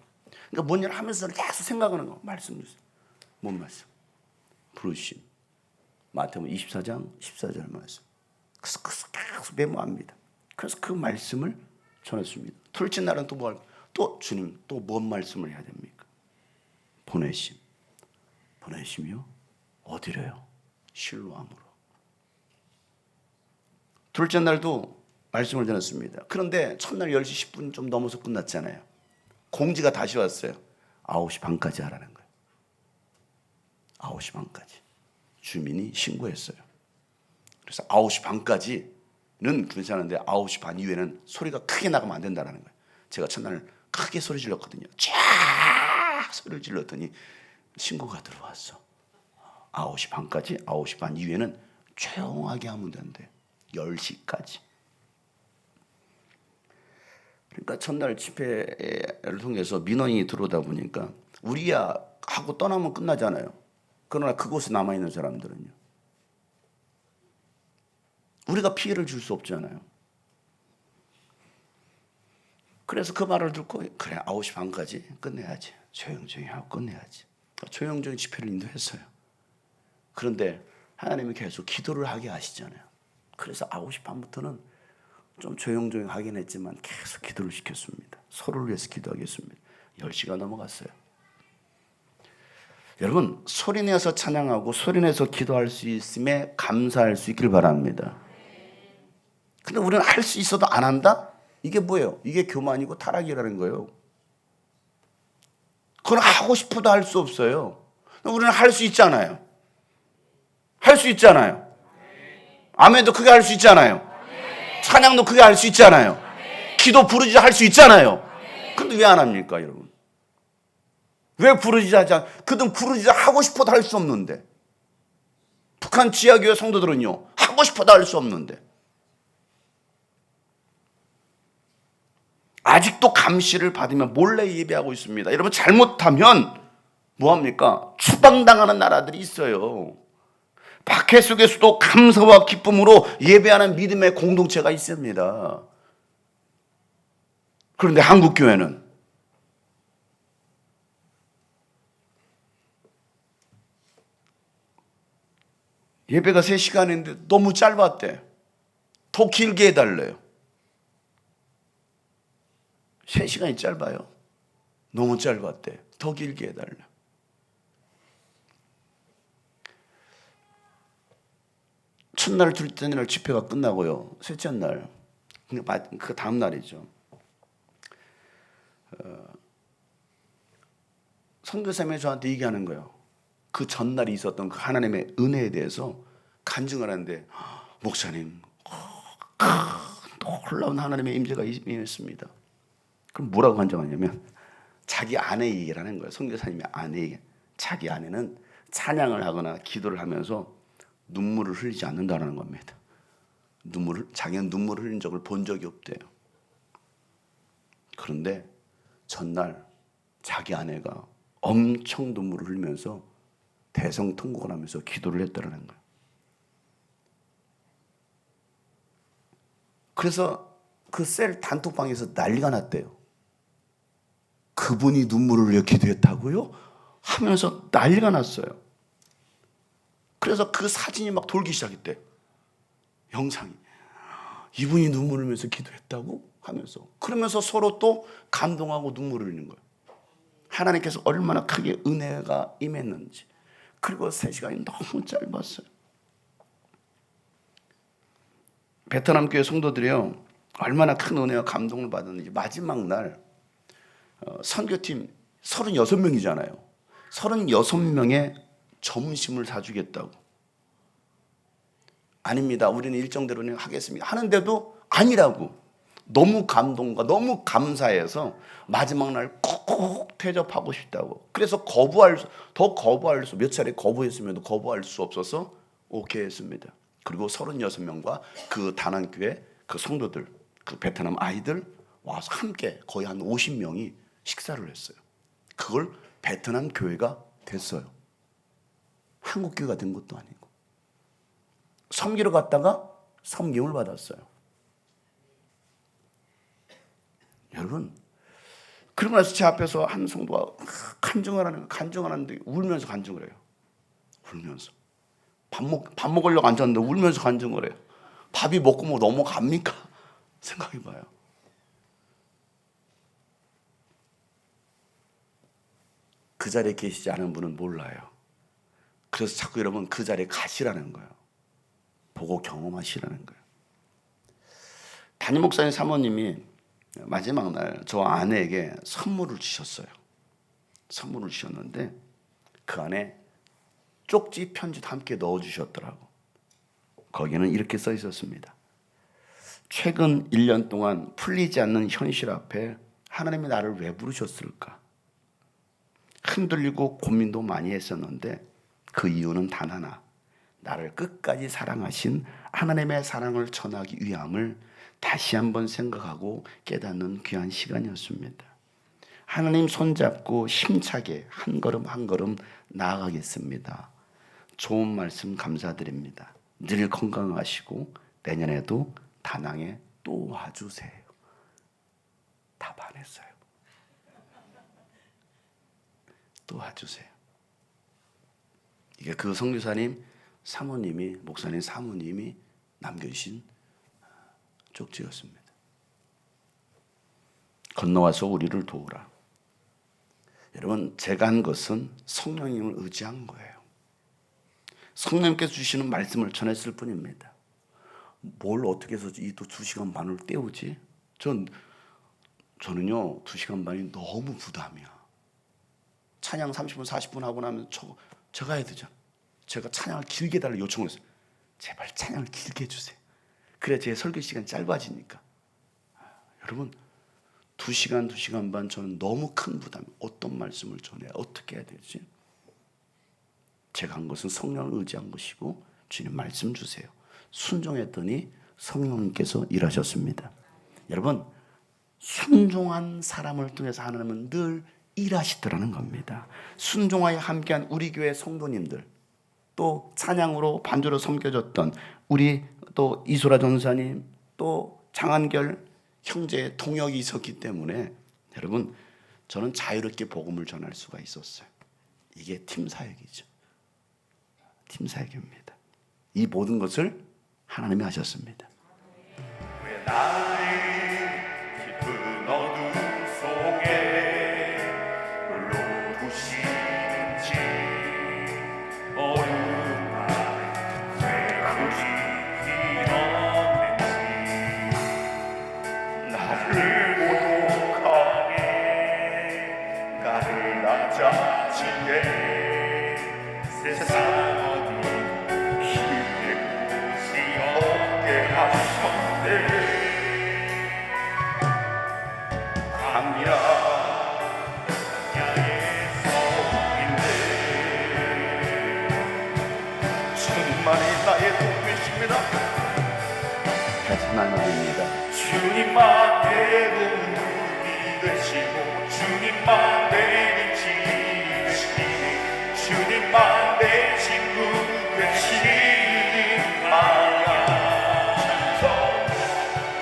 그러니까 뭔 일을 하면서 계속 생각하는 거. 말씀 주세요. 뭔 말씀? 부르심. 마태복음 24장 14절 말씀. 그래서 계속 메모합니다. 그래서 그 말씀을 전했습니다. 둘째 날은 또 뭐 할까? 또 주님 또 뭔 말씀을 해야 됩니까? 보내심. 보내심이요? 어디래요? 실로암으로. 둘째 날도 말씀을 전했습니다. 그런데 첫날 10시 10분 좀 넘어서 끝났잖아요. 공지가 다시 왔어요. 9시 반까지 하라는 거예요. 9시 반까지. 주민이 신고했어요. 그래서 9시 반까지는 괜찮은데 9시 반 이후에는 소리가 크게 나가면 안 된다는 거예요. 제가 첫날 크게 소리 질렀거든요. 쫙 소리를 질렀더니 신고가 들어왔어. 9시 반까지, 9시 반 이후에는 조용하게 하면 된대. 10시까지. 그러니까 첫날 집회를 통해서 민원이 들어오다 보니까 우리야 하고 떠나면 끝나잖아요. 그러나 그곳에 남아있는 사람들은요. 우리가 피해를 줄 수 없잖아요. 그래서 그 말을 듣고 그래 9시 반까지 끝내야지. 조용조용히 하고 끝내야지. 조용조용히 집회를 인도했어요. 그런데 하나님이 계속 기도를 하게 하시잖아요. 그래서 9시 반부터는 좀 조용조용 하긴 했지만 계속 기도를 시켰습니다. 서로를 위해서 기도하겠습니다. 10시가 넘어갔어요. 여러분 소리내서 찬양하고 소리내서 기도할 수 있음에 감사할 수 있길 바랍니다. 근데 우리는 할 수 있어도 안 한다? 이게 뭐예요? 이게 교만이고 타락이라는 거예요. 그건 하고 싶어도 할 수 없어요. 우리는 할 수 있잖아요. 할 수 있잖아요. 아멘도 크게 할 수 있잖아요. 찬양도 크게 할 수 있잖아요. 기도 부르짖어 할 수 있잖아요. 근데 왜 안 합니까, 여러분? 왜 부르짖어 하지 않? 그든 부르짖어 하고 싶어도 할 수 없는데. 북한 지하교회 성도들은요. 하고 싶어도 할 수 없는데. 아직도 감시를 받으며 몰래 예배하고 있습니다. 여러분 잘못하면 뭐합니까? 추방당하는 나라들이 있어요. 박해 속에서도 감사와 기쁨으로 예배하는 믿음의 공동체가 있습니다. 그런데 한국 교회는 예배가 3시간인데 너무 짧았대. 더 길게 해달래요. 3시간이 짧아요. 너무 짧았대. 더 길게 해달래. 첫날, 둘째 날 집회가 끝나고요. 셋째 날, 그 다음 날이죠. 선교사님이 저한테 얘기하는 거예요. 그 전날이 있었던 그 하나님의 은혜에 대해서 간증을 하는데 목사님, 놀라운 하나님의 임재가 임했습니다. 그럼 뭐라고 간증하냐면 자기 아내 얘기를 하는 거예요. 선교사님의 아내 얘기. 자기 아내는 찬양을 하거나 기도를 하면서 눈물을 흘리지 않는다는 겁니다. 자기는 눈물을 흘린 적을 본 적이 없대요. 그런데 전날 자기 아내가 엄청 눈물을 흘리면서 대성통곡을 하면서 기도를 했다는 거예요. 그래서 그 셀 단톡방에서 난리가 났대요. 그분이 눈물을 흘려 기도했다고요? 하면서 난리가 났어요. 그래서 그 사진이 막 돌기 시작했대. 영상이. 이분이 눈물을 흘리면서 기도했다고? 하면서. 그러면서 서로 또 감동하고 눈물을 흘리는 거예요. 하나님께서 얼마나 크게 은혜가 임했는지. 그리고 3시간이 너무 짧았어요. 베트남 교회 성도들이요, 얼마나 큰 은혜와 감동을 받았는지. 마지막 날 선교팀 36명이잖아요. 36명의 점심을 사주겠다고. 아닙니다, 우리는 일정대로는 하겠습니다 하는데도 아니라고. 너무 감동과 너무 감사해서 마지막 날 꼭 대접하고 싶다고. 그래서 몇 차례 거부했으면 거부할 수 없어서 오케이 했습니다. 그리고 36명과 그 다낭교회 그 성도들, 그 베트남 아이들 와서 함께 거의 한 50명이 식사를 했어요. 그걸 베트남 교회가 됐어요. 한국 교회가 된 것도 아니고. 섬기러 갔다가 섬김을 받았어요. 여러분, 그러고 나서 제 앞에서 한 성도가 간증을 하는데 울면서 간증을 해요. 울면서. 밥 먹으려고 앉았는데 울면서 간증을 해요. 밥이 먹고 뭐 넘어갑니까? 생각해봐요. 그 자리에 계시지 않은 분은 몰라요. 그래서 자꾸 여러분 그 자리에 가시라는 거예요. 보고 경험하시라는 거예요. 담임 목사님 사모님이 마지막 날 저 아내에게 선물을 주셨어요. 선물을 주셨는데 그 안에 쪽지 편지도 함께 넣어주셨더라고. 거기는 이렇게 써 있었습니다. 최근 1년 동안 풀리지 않는 현실 앞에 하나님이 나를 왜 부르셨을까? 흔들리고 고민도 많이 했었는데 그 이유는 단 하나. 나를 끝까지 사랑하신 하나님의 사랑을 전하기 위함을 다시 한번 생각하고 깨닫는 귀한 시간이었습니다. 하나님 손잡고 힘차게 한 걸음 한 걸음 나아가겠습니다. 좋은 말씀 감사드립니다. 늘 건강하시고 내년에도 다낭에 또 와주세요. 다 반했어요. 또 와주세요. 이게 그 선교사님 사모님이, 목사님 사모님이 남겨주신 쪽지였습니다. 건너와서 우리를 도우라. 여러분, 제가 한 것은 성령님을 의지한 거예요. 성령님께서 주시는 말씀을 전했을 뿐입니다. 뭘 어떻게 해서 이 또 2시간 반을 때우지? 저는요 2시간 반이 너무 부담이야. 찬양 30분 40분 하고 나면 제가 해야 되잖아. 제가 찬양을 길게 달라 요청을 했어요. 제발 찬양을 길게 해주세요. 그래 제 설교 시간 짧아지니까. 여러분 2시간 반 저는 너무 큰 부담. 어떤 말씀을 전해야 어떻게 해야 되지? 제가 한 것은 성령을 의지한 것이고 주님 말씀 주세요. 순종했더니 성령님께서 일하셨습니다. 여러분 순종한 사람을 통해서 하나님은 늘 일하시더라는 겁니다. 순종하여 함께한 우리 교회 성도님들, 또 찬양으로 반주로 섬겨줬던 우리 또 이소라 전사님, 또 장한결 형제의 동역이 있었기 때문에 여러분 저는 자유롭게 복음을 전할 수가 있었어요. 이게 팀 사역이죠. 팀 사역입니다. 이 모든 것을 하나님이 하셨습니다. 왜 나를 깊은 어둠 속에 홀로 두시는지 어두운 날 왜 소식이 없는지 나를 모독하게 나를 낮아지게 세상 강이라 야의 성인들 주님만이 나의 도움이십니다. 하나님입니다. 주님만 내 도움이 되시고 주님만 내 빛이 되시니 주님만 내 친구 되시니 마야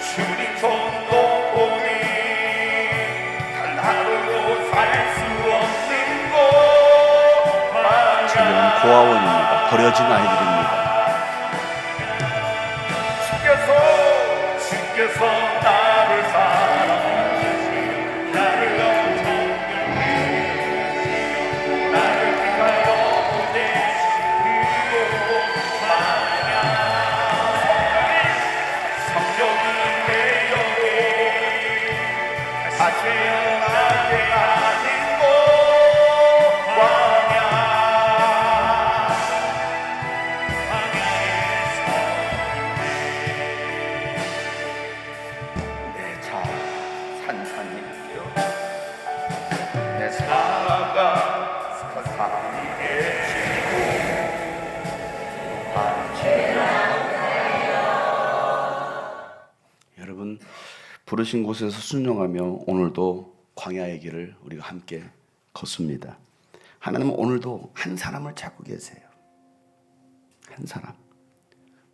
주님 손 고아원입니다. 버려진 아이들입니다. 주께서 나를 사랑하시며 나를 너무 정결하시며 나를 위하여 보내신 그리고 마냥 성령이 내 영에 다시 태어나게 하는 것 마냥 내 살아가 산이 계시고 여러분, 부르신 곳에서 순종하며 오늘도 광야의 길을 우리가 함께 걷습니다. 하나님은 오늘도 한 사람을 찾고 계세요. 한 사람,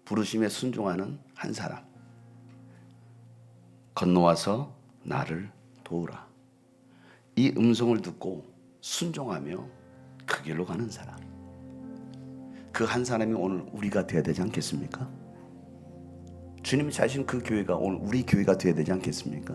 부르심에 순종하는 한 사람, 건너와서 나를 도우라. 이 음성을 듣고 순종하며 그 길로 가는 사람, 그 한 사람이 오늘 우리가 되어야 되지 않겠습니까? 주님 자신 그 교회가 오늘 우리 교회가 되어야 되지 않겠습니까?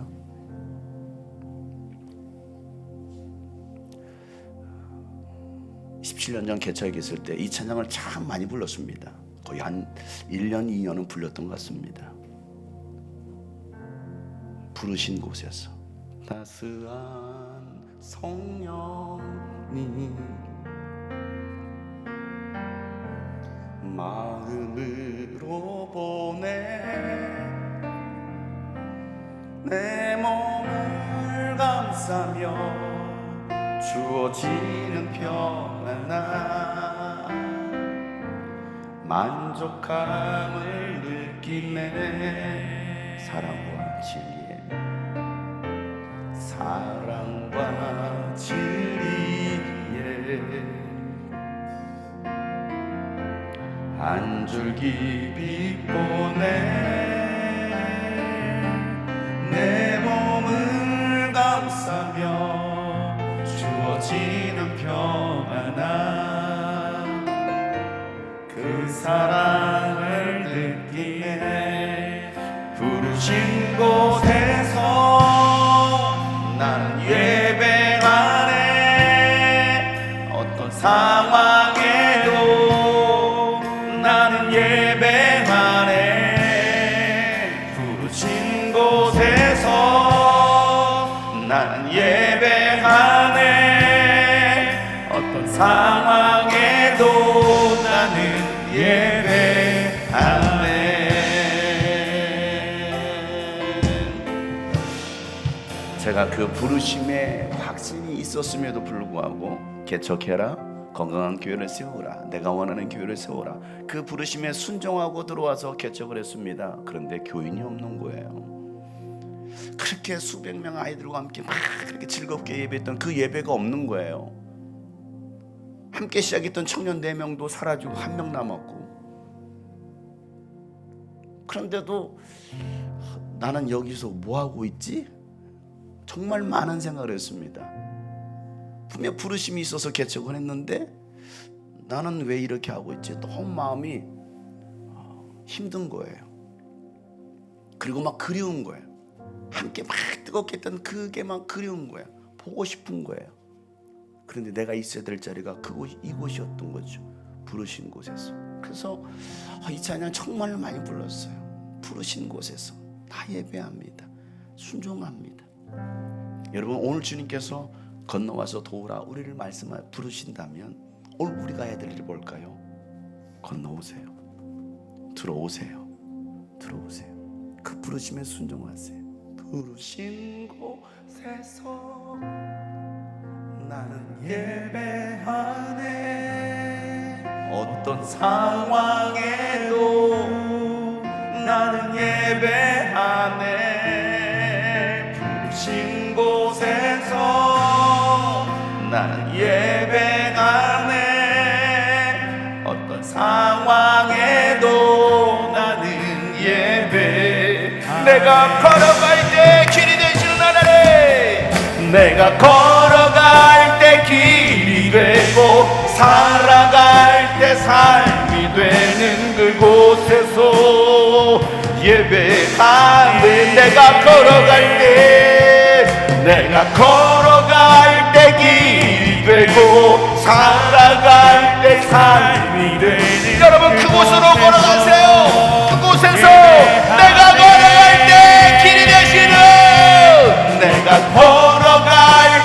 (17년) 전 개척에 있을 때 이 찬양을 참 많이 불렀습니다. 거의 한 1년 2년은 불렸던 것 같습니다. 부르신 곳에서 따스한 성령님 마음으로 보내 내 몸을 감싸며 주어지는 평안함 만족함을 느끼네. 사랑과 진리에 사랑과 진리에 한 줄기 빛 보내 내 몸을 감싸며 주어지는 평안함 그 사랑을 느끼네. 부르신 곳에서 나는 예배하네. 어떤 상황에도 나는 예배하네. 부르신 곳에서 나는 예배하네. 어떤 상황에도 나는 예배하네. 제가 그 부르심에 확신이 있었음에도 불구하고 개척해라, 건강한 교회를 세우라, 내가 원하는 교회를 세우라, 그 부르심에 순종하고 들어와서 개척을 했습니다. 그런데 교인이 없는 거예요. 그렇게 수백 명 아이들과 함께 막 그렇게 즐겁게 예배했던 그 예배가 없는 거예요. 함께 시작했던 청년 4명도 사라지고 1명 남았고, 그런데도 나는 여기서 뭐하고 있지? 정말 많은 생각을 했습니다. 분명 부르심이 있어서 개척을 했는데 나는 왜 이렇게 하고 있지? 너무 마음이 힘든 거예요. 그리고 막 그리운 거예요. 함께 막 뜨겁게 했던 그게 막 그리운 거예요. 보고 싶은 거예요. 그런데 내가 있어야 될 자리가 이곳이었던 거죠. 부르신 곳에서. 그래서 이 찬양 정말 많이 불렀어요. 부르신 곳에서 다 예배합니다. 순종합니다. 여러분, 오늘 주님께서 건너와서 도우라 우리를 부르신다면 오늘 우리가 해야 될 일이 뭘까요? 건너오세요. 들어오세요. 들어오세요. 그 부르심에 순종하세요. 부르신 곳에서 나는 예배하네. 어떤 상황에도 나는 예배하네. 부르신 곳에서 나는 예배하네. 어떤 상황에도 나는 예배하네. 내가 걸어갈 때 길이 되시는 하나님, 내가 걸어갈 때 길이 되고 살아갈 때 삶이 되는 그곳에서 예배하네. 내가 걸어갈 때 길이 되고 살아갈 때 삶이 되는. 여러분 그곳으로 걸어가세요. 그곳에서 내가 걸어갈 때 길이 되시는, 내가 걸어갈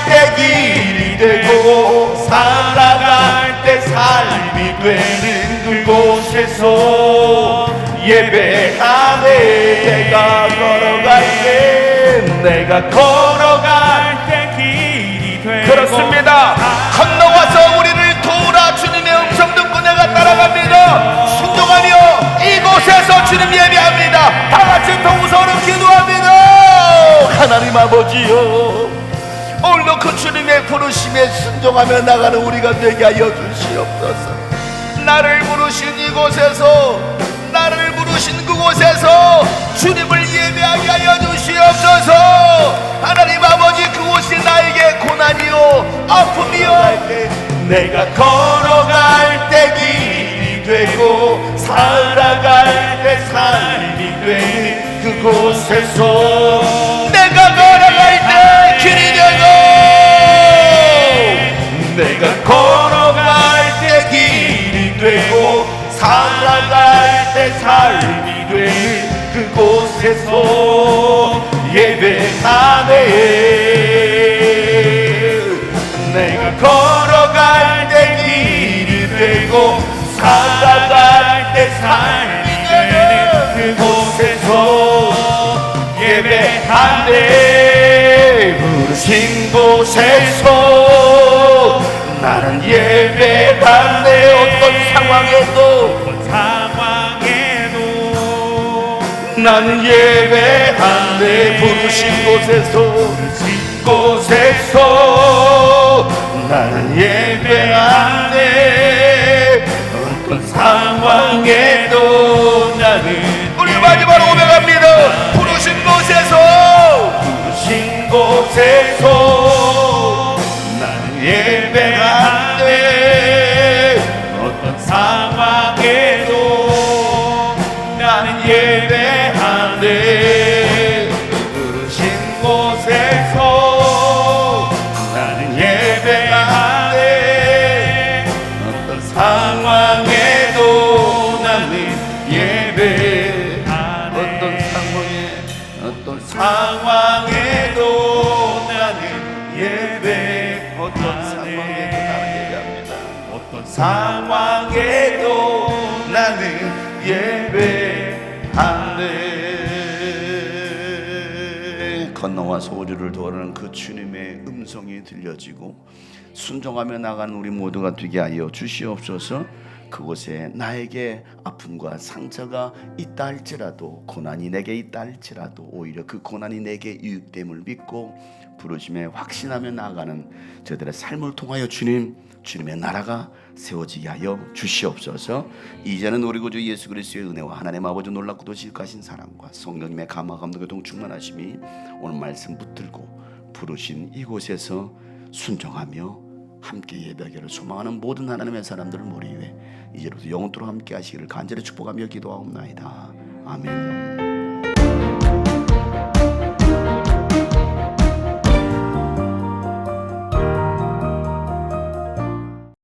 때 길이 되고 살아갈 때 삶이 되는 그곳에서 예배하네. 내가 걸어갈 때 길이 되고. 그렇습니다. 건너와서 우리를 도우라. 주님의 음성 듣고 내가 따라갑니다. 순종하며 이곳에서 주님 예배합니다. 다같이 동서로 기도합니다. 하나님 아버지요, 오늘도 그 주님의 부르심에 순종하며 나가는 우리가 되게 하여 주시옵소서. 나를 부르신 이곳에서, 나를 부르신 그곳에서 주님을 예배하게 하여 주시옵소서. 하나님 아버지, 그곳이 나에게 고난이요 아픔이요, 내가 걸어갈 때 길이 되고 살아갈 때 삶이 되는 그곳에서 내가 걸어갈 때 길이 되고, 내가 걸어갈 때 길이 되고 살아갈 때 삶이 되는 그곳에서 예배하네. 내가 걸어갈 때 길이 되고 살아갈 때 삶이 되는 그곳에서 예배하네. 부르신 곳에서 나는 예배하네. 어떤 상황에도 나는 예배하네. 부르신 곳에서 나는 예배하네. 어떤 상황에도 나는. 우리 마지막으로 고백합니다. 부르신 곳에서 나는 예배하네. 어떤 상황에도 나는 예배하네. 부르신 곳에서 나는 예배하네. 어떤 상황에도 나는 예배하네. 어떤 상황에도 나는 예배. 어떤 상황에도 나는 예배합니다. 어떤 상황에도 나는 예배하네. 건너와 소리를 도하는 그 주님의 음성이 들려지고 순종하며 나가는 우리 모두가 되게 하여 주시옵소서. 그곳에 나에게 아픔과 상처가 있다 할지라도, 고난이 내게 있다 할지라도 오히려 그 고난이 내게 유익됨을 믿고 부르심에 확신하며 나아가는 저들의 삶을 통하여 주님의 나라가 세워지게 하여 주시옵소서. 이제는 우리 구주 예수 그리스도의 은혜와 하나님 아버지 놀랍고도 지극하신 사랑과 성령님의 감화 감동의 동충만하심이 오늘 말씀 붙들고 부르신 이곳에서 순종하며 함께 예배하기를 소망하는 모든 하나님의 사람들을 머리 위에 이제부터 영원토록 함께 하시기를 간절히 축복하며 기도하옵나이다. 아멘.